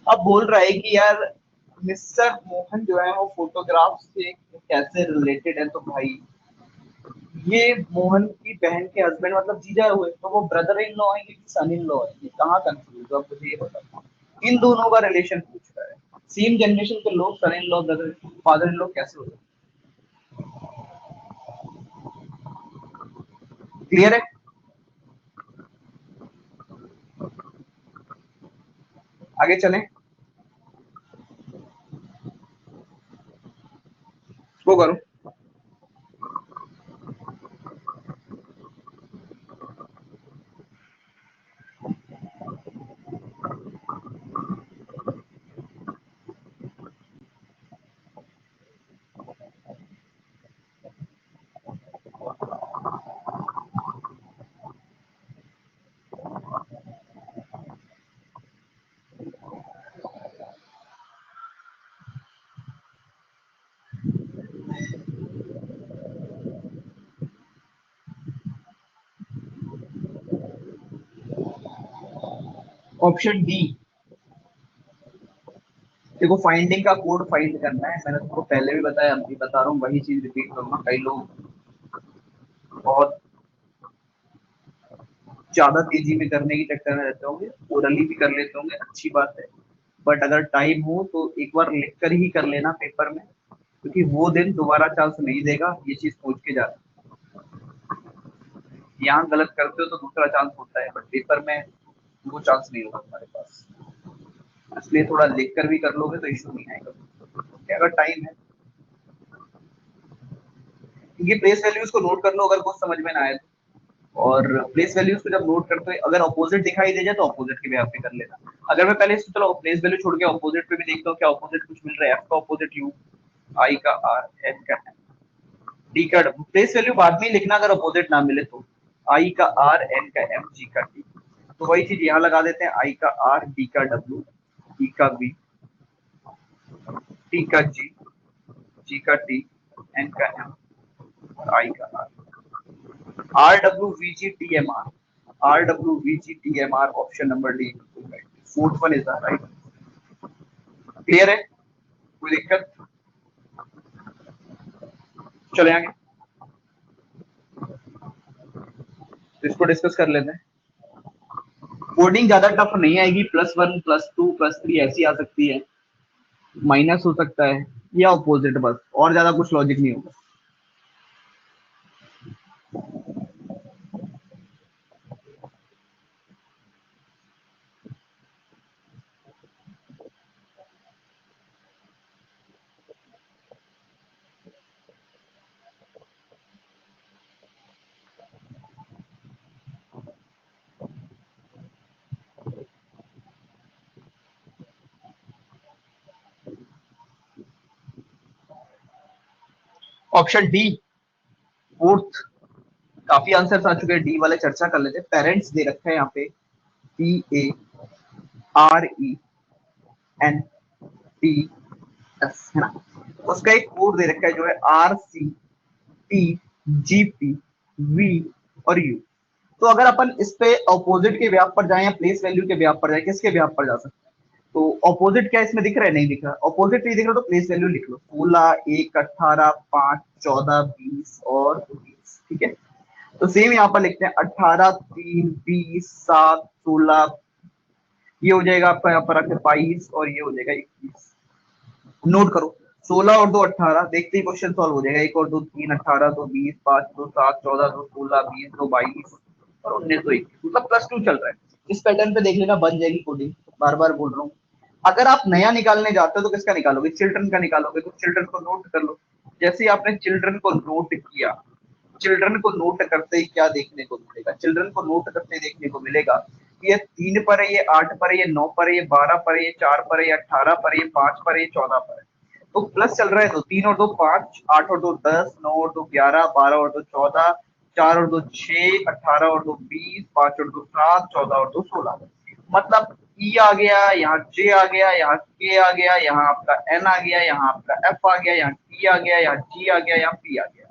अब बोल रहा है कि यार मिस्टर मोहन जो है वो फोटोग्राफ से कैसे रिलेटेड है, तो भाई ये मोहन की बहन के हस्बैंड मतलब जीजा हुए, तो वो ब्रदर इन लॉ है कि सन इन लॉ है, ये कहाँ कंफ्यूज हो, आप मुझे ये बताओ। इन दोनों का रिलेशन पूछ रहा है, सेम जनरेशन के लोग son in law brother father in law कैसे हो सकते, क्लियर है। आगे चलें, वो करो। Option D. देखो फाइंडिंग का कोड फाइंड करना है, मैंने तुमको पहले भी बताया, अब भी बता रहा हूँ, वही चीज रिपीट करूंगा। कई लोग बहुत ज्यादा तेजी में करने के चक्कर में रहते होंगे, ओरली भी कर लेते होंगे, अच्छी बात है, बट अगर टाइम हो तो एक बार लिख कर ही कर लेना पेपर में, क्योंकि वो दिन दोबारा चांस नहीं देगा ये चीज सोच के जाना। यहाँ गलत करते हो तो दूसरा चांस होता है, बट पेपर में वो चांस नहीं होगा तुम्हारे पास, इसलिए थोड़ा लिख कर भी कर लोगे तो इशू नहीं आएगा। okay, अगर टाइम है, ये प्लेस वैल्यूज को नोट कर लो अगर कुछ समझ में ना आए तो। और प्लेस वैल्यूज को जब नोट करते हो अगर ऑपोजिट दिखाई दे जाए तो ऑपोजिट के बिहाफ पे कर लेना। अगर मैं पहले चलो प्लेस वैल्यू छोड़ के ऑपोजिट पे भी देखता हूँ क्या ऑपोजिट कुछ मिल रहा है। एफ का ऑपोजिट यू, आई का आर, एन का एम, डी का डब्ल्यू। प्लेस वैल्यू बाद में लिखना अगर अपोजिट ना मिले तो, आई का आर, एन का एम, जी का टी। तो वही चीज यहाँ लगा देते हैं, आई का आर, डी का डब्ल्यू, ई का वी, टी का जी, जी का टी, एन का एम, और आई का R. R W V G T M R, R W V G T M R, option number D. Fourth one is the right. Clear है, कोई दिक्कत? चले आगे, इसको डिस्कस कर लेते हैं। कोडिंग ज्यादा टफ नहीं आएगी, +1 +2 +3 ऐसी आ सकती है, माइनस हो सकता है या ऑपोजिट, बस और ज्यादा कुछ लॉजिक नहीं होगा। Option D fourth. काफी आंसर्स आ चुके हैं, डी वाले चर्चा कर लेते हैं। पेरेंट्स दे रखा है यहाँ पे, PARENTS, है ना। उसका एक कोड दे रखा है जो है RCTGPV और U। तो अगर अपन इस पे ऑपोजिट के व्याप पर जाए या प्लेस वैल्यू के व्याप पर जाए, किसके व्याप पर जा सकते हैं? तो ऑपोजिट क्या इसमें दिख रहा है? नहीं दिख रहा। ऑपोजिट नहीं दिख रहा तो प्लेस वैल्यू लिख लो, 16, 1, 18, 5, 14, 20 और 19। ठीक है, तो सेम यहाँ पर लिखते हैं 18, 3, 20, 7, 16, ये हो जाएगा आपका यहाँ पर रखे 22 और ये हो जाएगा 21। नोट करो, 16 और 2 18, देखते ही क्वेश्चन सॉल्व हो जाएगा। 1 और 2 3, 18, 2 20, 5 2 7, 14 2 16, 20 2 22 और 19 2 21, मतलब +2 चल रहा है। इस पैटर्न पे देख लेना, बन जाएगी कोडिंग। बार बार बोल रहा हूँ, अगर आप नया निकालने जाते हो तो किसका निकालोगे? चिल्ड्रन का निकालोगे, तो चिल्ड्रन को नोट कर लो। जैसे ही आपने चिल्ड्रन को नोट किया, चिल्ड्रन को नोट करते ही क्या देखने को मिलेगा? चिल्ड्रन को नोट करते ही देखने को मिलेगा कि ये 3 पर है, ये 8 पर है, ये 9 पर है, ये 12 पर है, ये 4 पर है, ये 18 पर है, ये 5 पर है, ये 14 पर है। तो प्लस चल रहा है, तो 3 और 2 5, 8 और 2 10, 9 और 2 11, 12 और 2 14, 4 और 2 6, 18 और 2 20, 5 और 2 7, 14 और 2 16। मतलब ई आ गया, यहाँ जे आ गया, यहाँ के आ गया, यहाँ आपका एन आ गया, यहाँ आपका एफ आ गया, यहाँ टी आ गया, यहाँ जी आ गया, यहाँ पी आ गया।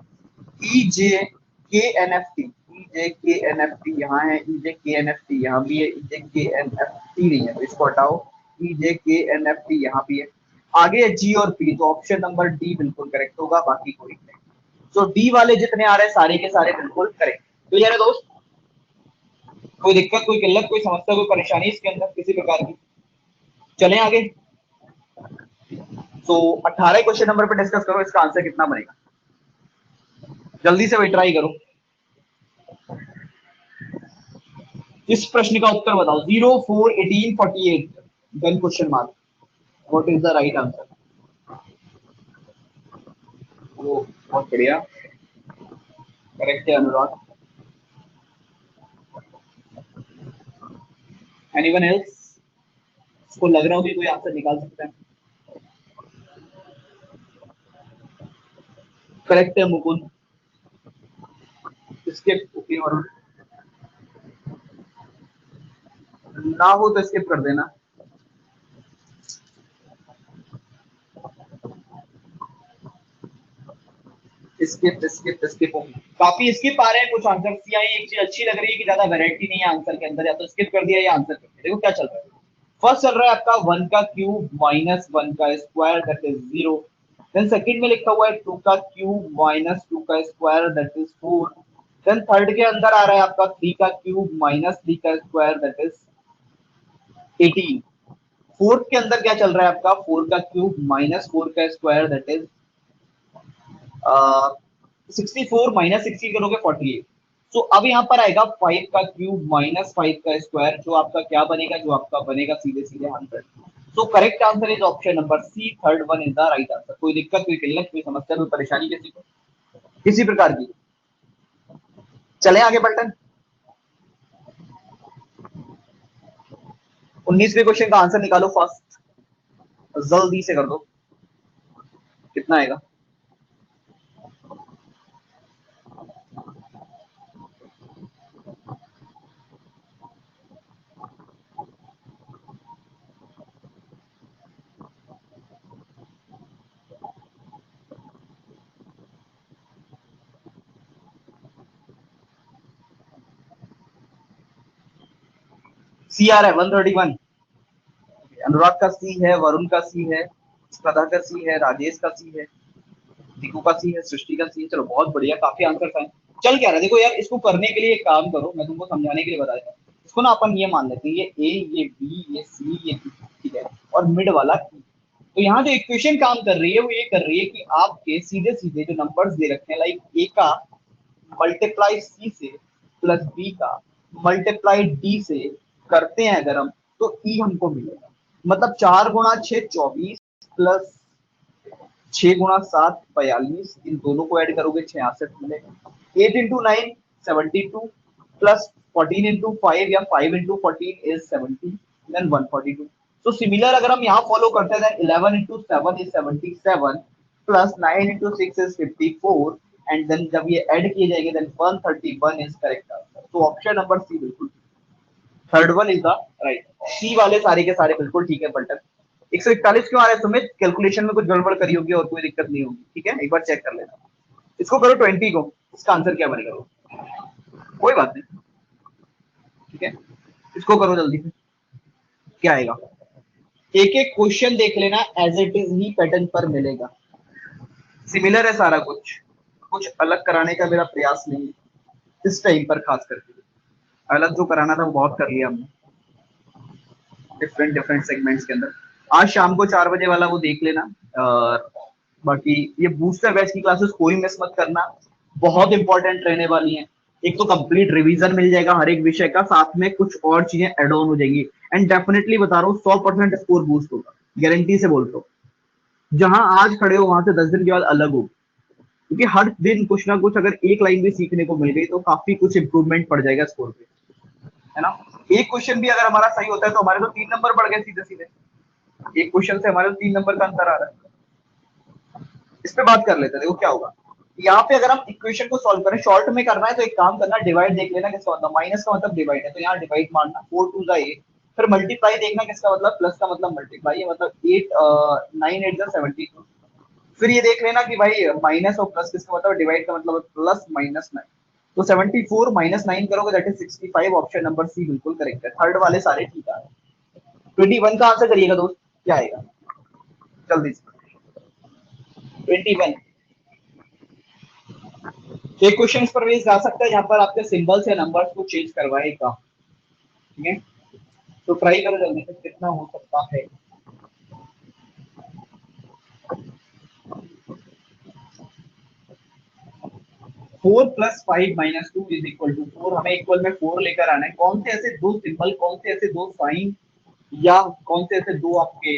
ई जे के एन एफ टी, ई जे के एन एफ टी यहाँ है, ई जे के एन एफ टी यहाँ भी है, ई जे के एन एफ टी नहीं है तो इसको हटाओ, ई जे के एन एफ टी यहाँ भी है। आगे है जी और पी, तो ऑप्शन नंबर डी बिल्कुल करेक्ट होगा, बाकी कोई नहीं। तो डी वाले जितने आ रहे हैं सारे के सारे बिल्कुल करेक्ट। तो यार दोस्त, कोई दिक्कत, कोई किल्लत, कोई समस्या, कोई परेशानी इसके अंदर किसी प्रकार की? चलें आगे। तो 18 क्वेश्चन नंबर पर डिस्कस करो, इसका आंसर कितना बनेगा? जल्दी से भाई ट्राई करो। इस प्रश्न का उत्तर बताओ। 0 4 18 48 then question mark, what is the right answer? वो बहुत बढ़िया, करेक्ट है अनुराग। एनीवन एल्स इसको लग रहा हो कि कोई आंसर निकाल सकता है? करेक्ट है मुकुंद, स्किप ओके। और ना हो तो स्किप कर देना। स्किप स्किप स्किप, काफी स्किप आ रहे हैं कुछ आंसर। या एक चीज अच्छी लग रही है कि ज्यादा वैरायटी नहीं है आंसर के अंदर, या तो स्किप कर दिया या आंसर कर दिया। देखो क्या चल रहा है, फर्स्ट चल रहा है आपका 1 का क्यूब माइनस 1 का square that is 0। Then second में लिखा हुआ है 2 का क्यूब माइनस 2 का square that is 4। Then third के अंदर आ रहा है आपका 3 का क्यूब माइनस 3 का स्क्वायर दैट इज 18। फोर्थ के अंदर क्या चल रहा है आपका 4 का क्यूब माइनस 4 का स्क्वायर दैट इज 64 माइनस 60 करोगे 48। तो अब यहाँ पर आएगा 5 का क्यूब माइनस 5 का स्क्वायर, जो आपका क्या बनेगा, जो आपका बनेगा सीधे सीधे 100। So correct answer is option number C, third one is the right answer. कोई दिक्कत, कोई किल्लत, कोई समस्या, कोई परेशानी किसी को, किसी प्रकार की? चले आगे पलटन। 19वें क्वेश्चन का आंसर निकालो फास्ट, जल्दी से कर दो। कितना आएगा? सी आ रहा है 131। अनुराग का सी है, वरुण का सी है, प्रधा का सी है, राजेश का सी है, दीकू का सी है, सृष्टि का सी है। चलो बहुत बढ़िया, काफी आंसर है। चल क्या रहा है, देखो यार, इसको करने के लिए एक काम करो, मैं तुमको समझाने के लिए बता देता हूँ। इसको ना अपन ये मान लेते हैं, ये ए, ये बी, ये सी, ये डी, ठीक है, और मिड वाला ई। तो यहाँ जो इक्वेशन काम कर रही है वो ये कर रही है कि आपके सीधे सीधे जो नंबर्स दे रखे हैं, लाइक ए का मल्टीप्लाई सी से प्लस बी का मल्टीप्लाई डी से करते हैं अगर हम, तो ई हमको मिलेगा। मतलब 4 गुणा 6 24 प्लस 6 गुणा 7 42, इन दोनों को ऐड करोगे 66 मिलेगा। 8 into 9 72 प्लस 14 into 5 या 5 into 14 इज 70, देन 142। तो सिमिलर अगर हम यहाँ फॉलो करते हैं, 11 into 7 is 77 plus 9 into 6 is 54, and then जब ये ऐड किए जाएंगे देन 131 इज करेक्ट आंसर। तो ऑप्शन नंबर सी बिल्कुल, third one is the right. C वाले सारे के सारे बिल्कुल ठीक है पलटन। 141 क्यों आ रहा है सुमित? कैलकुलेशन में कुछ गड़बड़ करी होगी और कोई दिक्कत नहीं होगी, ठीक है, एक बार चेक कर लेना। इसको करो 20 को, इसका आंसर क्या बनेगा? कोई बात नहीं, ठीक है, इसको करो जल्दी से, क्या आएगा? एक एक क्वेश्चन देख लेना, एज इट इज ही पैटर्न पर मिलेगा, सिमिलर है सारा कुछ, कुछ अलग कराने का मेरा प्रयास नहीं है इस टाइम पर, खास करके अलग जो कराना था वो बहुत कर लिया हमने डिफरेंट डिफरेंट सेगमेंट्स के अंदर। आज शाम को 4 बजे वाला वो देख लेना। और बाकी ये बूस्टर बैच की क्लासेस कोई मिस मत करना, बहुत इंपॉर्टेंट रहने वाली हैं। एक तो कंप्लीट रिवीजन मिल जाएगा हर एक विषय का, साथ में कुछ और चीजें एड ऑन हो जाएंगी। एंड डेफिनेटली बता रहा हूँ 100% स्कोर बूस्ट होगा, गारंटी से बोलता हूँ। जहां आज खड़े हो वहां से 10 दिन के बाद अलग हो, क्योंकि हर दिन कुछ ना कुछ अगर एक लाइन भी सीखने को मिल गई तो काफी कुछ इंप्रूवमेंट पड़ जाएगा स्कोर पे, है ना। एक क्वेश्चन भी अगर हमारा सही होता है तो हमारे तो 3 नंबर बढ़ गए सीधे सीधे, एक क्वेश्चन से हमारे 3 नंबर का अंतर आ रहा है। इस पे बात कर लेते हैं, देखो क्या होगा। यहाँ पे अगर हम इक्वेशन को सॉल्व करें, शॉर्ट में करना है तो एक काम करना, डिवाइड देख लेना किसका मतलब, माइनस का मतलब डिवाइड है, तो यहाँ डिवाइड मारना 4 2 8। फिर मल्टीप्लाई देखना किसका मतलब, प्लस का मतलब मल्टीप्लाई है, मतलब 8 9 8 72। फिर ये देख लेना कि भाई माइनस और प्लस किसका मतलब, डिवाइड का मतलब प्लस माइनस 9। तो 74 माइनस 9 करोगे that is 65। Option number C बिल्कुल करेक्ट है, थर्ड वाले सारे ठीक है। 21 का आंसर करिएगा दोस्त, क्या आएगा जल्दी से? 21 एक क्वेश्चन पर भी जा सकता है जहां पर आपके सिंबल्स या नंबर्स को चेंज करवाएगा, ठीक है, तो ट्राई करो जल्दी से, कितना हो सकता है। 4 + 5 - 2 = 4, हमें इक्वल में 4 लेकर आना है। कौन से ऐसे दो सिंबल, कौन से ऐसे दो साइन, या कौन से ऐसे दो आपके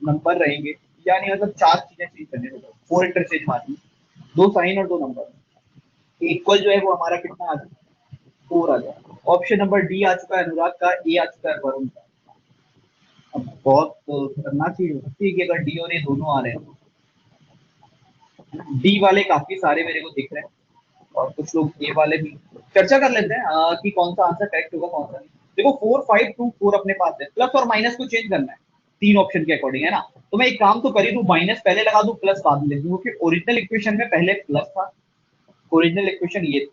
नंबर रहेंगे, यानी मतलब 4 चीजें चेंज करने को, 4 इंटरचेंज मारनी, दो साइन और दो नंबर, इक्वल जो है वो हमारा कितना आ जाए, 4 आ जाए। ऑप्शन नंबर डी आ चुका है अनुराग का, ए आ चुका है वरुण का। अब बहुत खतरनाक चीज हो सकती है कि अगर डी और ए दोनों आ रहे हैं, डी वाले काफी सारे मेरे को दिख रहे हैं, और कुछ लोग ए वाले भी। चर्चा कर लेते हैं कि कौन सा आंसर करेक्ट होगा, कौन सा नहीं। देखो 4 5 2 4 अपने पास है, प्लस और माइनस को चेंज करना है तीन ऑप्शन के अकॉर्डिंग, है ना। तो मैं एक काम तो कर ही दूं, माइनस पहले लगा दूं, प्लस बाद में लिख दूं, क्योंकि ओरिजिनल इक्वेशन में पहले प्लस था, ओरिजिनल इक्वेशन ये थी,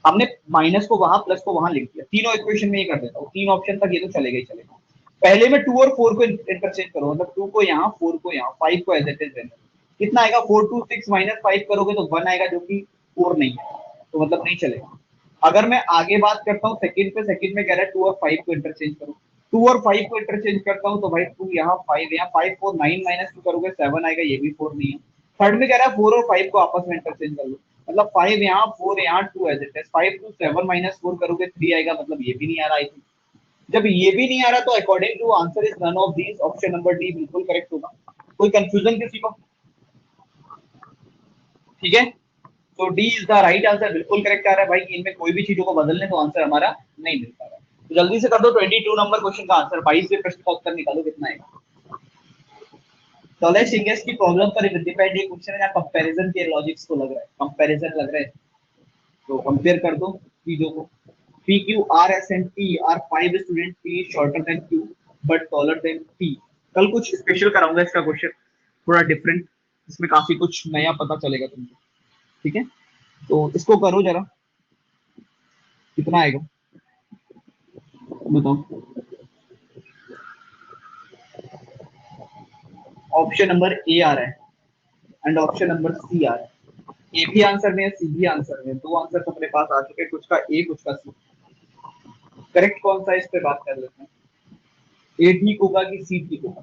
हमने माइनस को वहां प्लस को वहां लिख दिया। तीनों इक्वेशन में ये कर देता हूँ, तीन ऑप्शन तक ये तो चलेगा ही चलेगा। पहले में 2 और 4 को इंटरचेंज करो, मतलब 2 को यहाँ 4 को यहाँ 5 को एज इट इज रहने, कितना आएगा 4 2 6 माइनस 5 करोगे तो 1 आएगा, जो कि 4 नहीं है, तो मतलब नहीं चलेगा। अगर मैं आगे बात करता हूँ सेकंड पे, सेकंड में कह रहा है 2 और 5 को इंटरचेंज करो, 2 और 5 को इंटरचेंज करता हूँ तो भाई 2 यहाँ 5 यहाँ 5 4 9 माइनस 2 करोगे 7 आएगा, ये भी 4 नहीं है। थर्ड में कह रहा है 4 और 5 को आपस में इंटरचेंज कर लो, मतलब 5 यहाँ 4 यहाँ 2 एज इट इज, 5 2 7 माइनस 4 करोगे 3 आएगा, मतलब ये भी नहीं आ रहा आई थिंक। जब ये भी नहीं आ रहा तो according to answer is none of these, option number D बिल्कुल करेक्ट होगा। कोई कंफ्यूजन किसी को? ठीक है, तो D is the right answer, बिल्कुल करेक्ट आ रहा है भाई, इनमें कोई भी चीजों को बदलने तो आंसर हमारा नहीं मिल पा रहा है। तो जल्दी से कर दो 22 नंबर क्वेश्चन का आंसर, 22वें प्रश्न का उत्तर निकालो कितना है। टॉलेस्ट सिंगर्स की प्रॉब्लम पर डिपेंड, ये क्वेश्चन है या कंपैरिजन के लॉजिक्स को लग रहा है, कंपैरिजन लग रहा है, तो कंपेयर कर दो चीजों को। P Q R S and T are 5 student, P is shorter than Q but taller than T। कल कुछ स्पेशल कराऊंगा इसका क्वेश्चन, थोड़ा डिफरेंट, इसमें काफी कुछ नया पता चलेगा तुमको। ठीक है, तो इसको करो जरा, कितना आएगा बताओ। ऑप्शन नंबर ए आ रहा है एंड ऑप्शन नंबर सी आ रहा है। ए भी आंसर में है, सी भी आंसर में है, दो आंसर तो अपने पास आ चुके हैं, कुछ का ए कुछ का सी। करेक्ट कौन सा है इस पे बात कर लेते हैं, ए ठीक होगा कि सी ठीक होगा।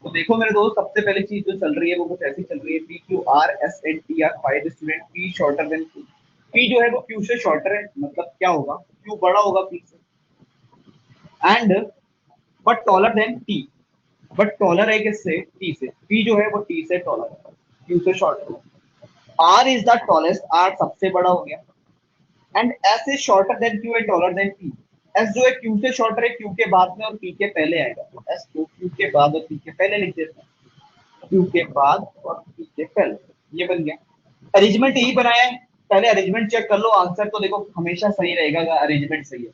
तो देखो मेरे दोस्त, सबसे पहले चीज जो चल रही है वो कुछ ऐसी चल रही है, P Q R S N T R 5 student, P shorter than Q. P जो है वो क्यू से शॉर्टर है, मतलब क्या होगा, क्यू बड़ा होगा पी से, and but taller than T, but taller है किससे, टी से, पी जो है वो टी से टॉलर है, क्यू से शॉर्टर है। R is the tallest, R सबसे बड़ा हो गया, and S is shorter than Q and taller than P. S जो है क्यू से शॉर्टर है, क्यू के बाद में और पी के पहले आएगा, तो एस को क्यू के बाद और पी के पहले लिख देते हैं, क्यू के बाद और पी के पहले, ये बन गया। अरेंजमेंट यही बनाया है, पहले अरेंजमेंट चेक कर लो, आंसर तो देखो हमेशा सही रहेगा अगर अरेंजमेंट सही है,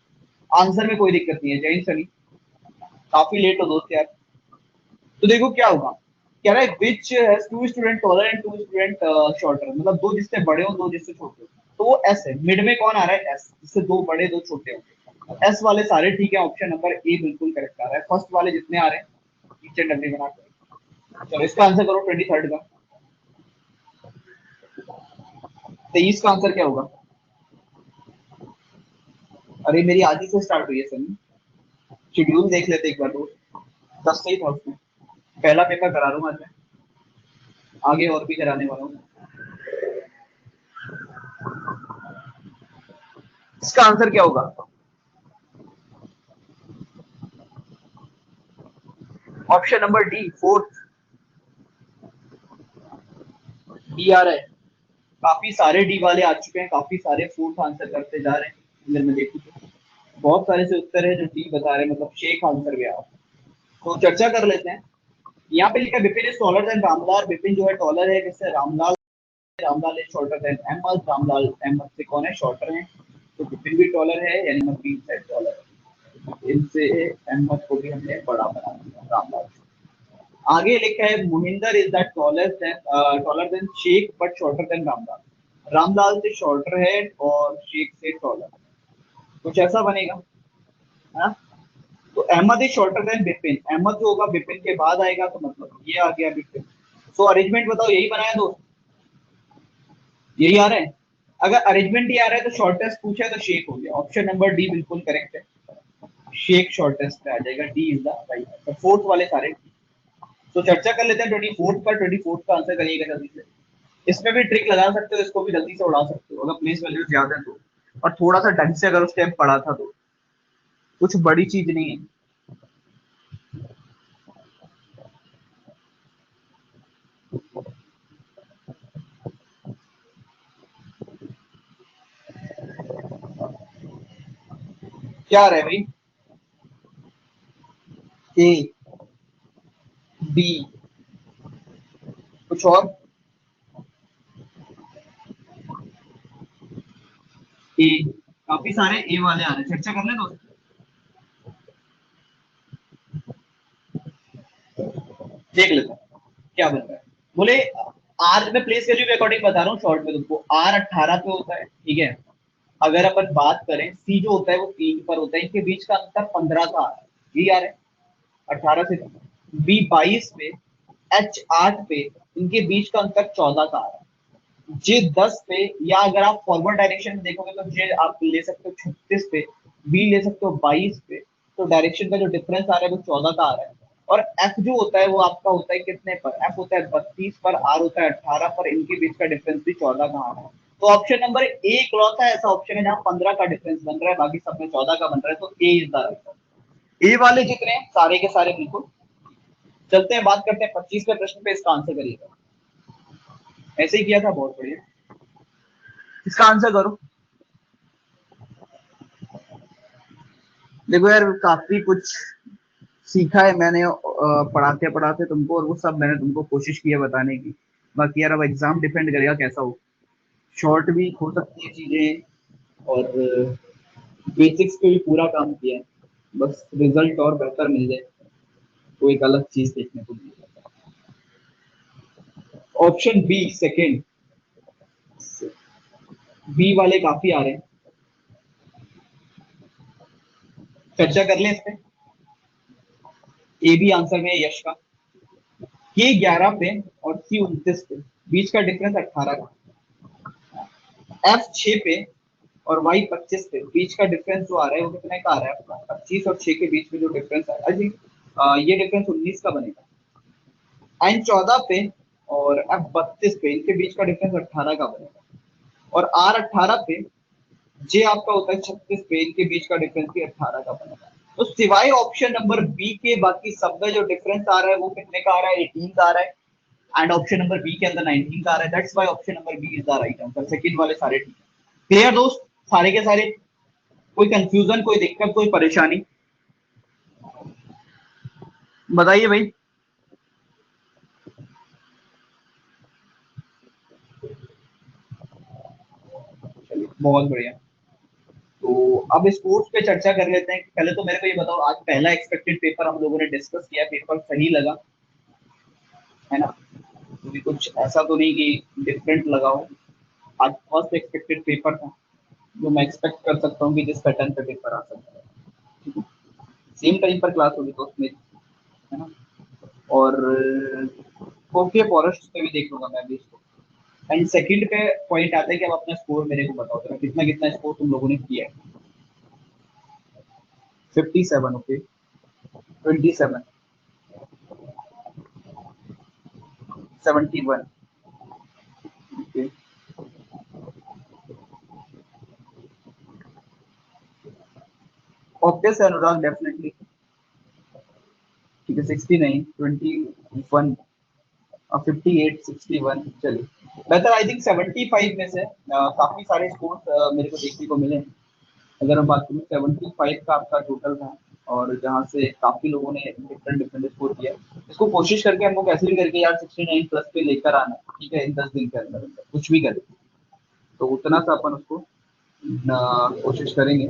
आंसर में कोई दिक्कत नहीं है। जय सनी, काफी लेट हो दोस्त यार। तो देखो क्या होगा, कह रहा है which has two student taller and two student shorter, मतलब दो जिससे बड़े हो दो जिससे छोटे हो, तो वो एस है, मिड में कौन आ रहा है, एस, जिससे दो बड़े दो छोटे हो, एस वाले सारे ठीक है, ऑप्शन नंबर ए बिल्कुल करेक्ट आ रहा है, फर्स्ट वाले जितने आ रहे हैं नीचे डब्ल्यू बना कर। चलो इसका आंसर करो 23 का, 23 का आंसर क्या होगा। अरे मेरी आज ही से स्टार्ट हुई है सर, शेड्यूल देख लेते एक बार रोज, 10 से ही था उसमें, पहला पेपर करा रहा हूँ आज मैं, आगे और भी कराने वाला हूँ। इसका आंसर क्या होगा, option number D fourth, D आ रहा है। काफी सारे डी वाले आ चुके हैं, काफी सारे फोर्थ आंसर करते जा रहे हैं, अगर मैं देखूं तो बहुत सारे से उत्तर है जो डी बता रहे हैं, मतलब शेख आंसर गया। तो चर्चा कर लेते हैं। यहाँ पे लिखा Vipin is taller than Ramlal, Vipin जो है टॉलर है किससे, Ramlal, Ramlal is shorter than Ahmed, Ramlal Ahmed से कौन है, शॉर्टर है, तो विपिन भी टॉलर है, यानी नबील है टॉलर, इनसे अहमद को भी हमने बड़ा बना दिया रामलाल। आगे लिखा है Mohinder is the tallest taller than Sheikh but shorter than Ramlal, Ramlal से शॉर्टर है और शेख से टॉलर, कुछ ऐसा बनेगा है ना। तो Ahmed is shorter than Bipin, Ahmed जो होगा बिपिन के बाद आएगा, तो मतलब ये आ गया बिपिन। सो अरेंजमेंट बताओ, यही बनाया दोस्त, यही आ रहा है। अगर अरेंजमेंट ही आ रहा है तो शॉर्टेस्ट पूछा है तो शेख हो गया, ऑप्शन नंबर डी बिल्कुल करेक्ट है, शेख शॉर्टेस्ट पे आ जाएगा, D is the right answer, fourth वाले सारे। तो चर्चा कर लेते हैं 24 पर, 24 का आंसर करिएगा जल्दी से। इसमें भी ट्रिक लगा सकते हो, इसको भी जल्दी से उड़ा सकते हो अगर प्लेस वैल्यू ज्यादा है तो, और थोड़ा सा ढंग से अगर उस टाइम पढ़ा था तो, कुछ बड़ी चीज नहीं है। क्या रहे भाई, ए, बी, कुछ और, ए, काफी सारे ए वाले आ रहे हैं, चर्चा कर ले दोस्त, देख लेते हैं क्या बन रहा है। बोले आर में प्लेस वैल्यू के अकॉर्डिंग बता रहा हूँ शॉर्ट में तुमको, आर 18 पे होता है, ठीक है। अगर अपन बात करें सी जो होता है वो 3 पर होता है, इनके बीच का अंतर 15 का आ रहा है, यही आ रहा है। 18 से बी 22 पे, एच 8 पे, इनके बीच का अंतर 14 का आ रहा है। जे 10 पे, या अगर आप फॉरवर्ड डायरेक्शन में देखोगे तो जे आप ले सकते हो 36 पे, बी ले सकते हो 22 पे। तो डायरेक्शन का जो डिफरेंस आ रहा है वो 14 का आ रहा है। और एफ जो होता है वो आपका होता है कितने पर, एफ होता है 32 पर, आर होता है 18 पर, इनके बीच का डिफरेंस भी 14 का आ रहा है। तो ऑप्शन नंबर ए इकलौता ऐसा ऑप्शन है जहां 15 का डिफरेंस बन रहा है, बाकी सब में 14 का बन रहा है। तो ए इज द राइट। ए वाले जितने हैं सारे के सारे बिल्कुल। चलते हैं बात करते हैं 25वें प्रश्न पे, इसका आंसर करिएगा। ऐसे ही किया था, बहुत बढ़िया। इसका आंसर करो। देखो यार, काफी कुछ सीखा है मैंने पढ़ाते पढ़ाते तुमको, और वो सब मैंने तुमको कोशिश की है बताने की। बाकी यार अब एग्जाम डिपेंड करेगा कैसा हो। शॉर्ट भी हो सकती है चीजें, और बेसिक्स पे भी पूरा काम किया है। बस रिजल्ट और बेहतर मिल जाए तो एक अलग चीज देखने को मिल जाता है। ऑप्शन बी सेकेंड, बी वाले काफी आ रहे हैं। चर्चा कर लें इस पे। ए भी आंसर में है यश का। के 11 पे और सी 29 पे, बीच का डिफरेंस 18 का। एफ 6 पे और वाई 25 पे, बीच का डिफरेंस जो आ रहा है वो कितने का आ रहा है? 25 और 6 के बीच में जो डिफरेंस आ रहा है, आई थिंक ये डिफरेंस 19 का बनेगा। एन 14 पे और एफ 32 पे, इनके बीच का डिफरेंस 18 का बनेगा। और आर 18 पे, जे आपका होता है 36 पे, इनके बीच का डिफरेंस भी 18 का बनेगा। तो सिवाय ऑप्शन नंबर बी के बाकी सब में जो डिफरेंस आ रहा है वो कितने का आ रहा है? 18 का आ रहा है। एंड ऑप्शन नंबर बी के अंदर 19 का आ रहा है। That's why option number B is the right answer. Second वाले सारे ठीक है। क्लियर दोस्त, सारे के सारे? कोई कंफ्यूजन, कोई दिक्कत, कोई परेशानी बताइए भाई। चलिए बहुत बढ़िया। तो अब स्पोर्ट्स पे चर्चा कर लेते हैं। पहले तो मेरे को ये बताओ, आज पहला एक्सपेक्टेड पेपर हम लोगों ने डिस्कस किया, पेपर सही लगा है ना? क्योंकि कुछ ऐसा तो नहीं कि डिफरेंट लगा हो। आज फर्स्ट एक्सपेक्टेड पेपर था, जो मैं एक्सपेक्ट कर सकता हूँ कि जिस पैटर्न पे पेपर आ सकता है। सेम टाइम पर क्लास होगी तो उसमें, है ना? और ओके, फॉरेस्ट पे भी देख लूंगा मैं भी इसको। एंड सेकंड पे पॉइंट आता है कि अब अपना स्कोर मेरे को बताओ जरा, कितना कितना स्कोर तुम लोगों ने किया है? 57, ओके। 27, 71, ओके। ऑब्वियस है अनुराग, डेफिनेटली। ठीक है, 69, 21, 58, 61, चलिए बेहतर। आई थिंक 75 में से काफी सारे स्कोर मेरे को देखने को मिले। अगर हम बात करें 75 का आपका टोटल था, और जहाँ से काफी लोगों ने डिफरेंट डिफरेंट स्कोर किया। इसको कोशिश करके हमको कैसे भी करके यार 69 प्लस पे लेकर आना है, ठीक है? इन 10 दिन के अंदर अंदर कुछ भी करें तो उतना सा अपन उसको कोशिश करेंगे।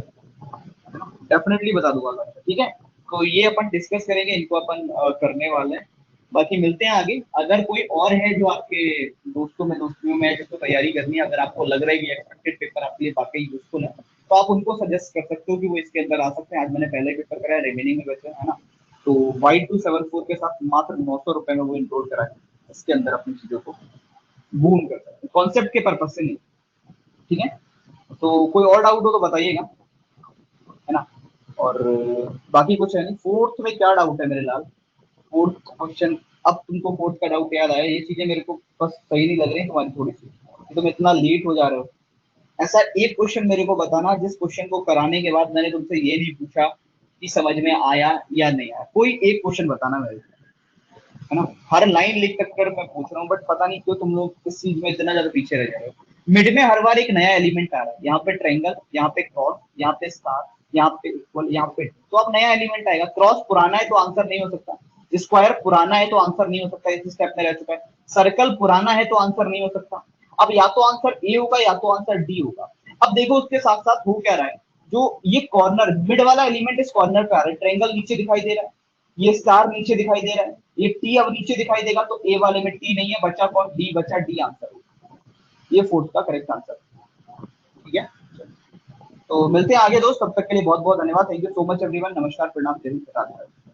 डेफिनेटली बता दूंगा मैं, ठीक है? तो ये अपन डिस्कस करेंगे, इनको अपन करने वाले हैं। बाकी मिलते हैं आगे। अगर कोई और है जो आपके दोस्तों में दोस्तियों में है जिसको तैयारी करनी है, अगर आपको लग रहा है कि एक्सपेक्टेड पेपर आपके लिए वाकई यूजफुल है, तो आप उनको सजेस्ट कर सकते हो कि वो इसके अंदर आ सकते हैं। आज मैंने पहले पेपर कराया, रिमेनिंग में बचे है ना। तो वाई 274 के साथ मात्र 900 रुपए में वो इनरोल करा है, इसके अंदर अपनी चीजों को बूम कर सकते हैं, कॉन्सेप्ट के पर्पज से नहीं। ठीक है? तो कोई और डाउट हो तो बताइएगा, है ना? और बाकी कुछ है नहीं। फोर्थ में क्या डाउट है मेरे लाल? फोर्थ क्वेश्चन, अब तुमको फोर्थ का डाउट याद आया? ये चीजें मेरे को बस सही नहीं लग रही तुम्हारी थोड़ी सी, कि तुम इतना लेट हो जा रहे हो। ऐसा एक क्वेश्चन मेरे को बताना जिस क्वेश्चन को कराने के बाद मैंने तुमसे ये नहीं पूछा कि समझ में आया या नहीं आया। कोई एक क्वेश्चन बताना मेरे को, है ना? हर लाइन लिख तक कर मैं पूछ रहा हूँ, बट पता नहीं क्यों तुम लोग इस चीज में इतना ज्यादा पीछे रह जा रहे हो। मिड में हर बार एक नया एलिमेंट आ रहा है, यहाँ पे ट्रायंगल, यहाँ पे क्रॉस, यहाँ पे स्टार, यहाँ पे इक्वल, यहाँ पे, तो अब नया एलिमेंट आएगा। क्रॉस पुराना है तो आंसर नहीं हो सकता, स्क्वायर पुराना है तो आंसर नहीं हो सकता, इस स्टेप में रह चुका है। सर्कल पुराना है तो आंसर नहीं हो सकता। अब या तो आंसर ए होगा या तो आंसर डी होगा। अब देखो उसके साथ साथ हो क्या रहा है, जो ये कॉर्नर मिड वाला एलिमेंट इस कॉर्नर पे आ रहा है, ट्रायंगल नीचे दिखाई दे रहा है, ये स्टार नीचे दिखाई दे रहा है, ये टी अब नीचे दिखाई देगा, तो ए वाले में टी नहीं है, बचा कौन? डी बचा, डी आंसर। ये फोर्थ का करेक्ट आंसर। ठीक है? तो मिलते हैं आगे दोस्त, तब तक के लिए बहुत बहुत धन्यवाद। Thank you so much everyone. नमस्कार, प्रणाम, जय हिंद, राधे राधे।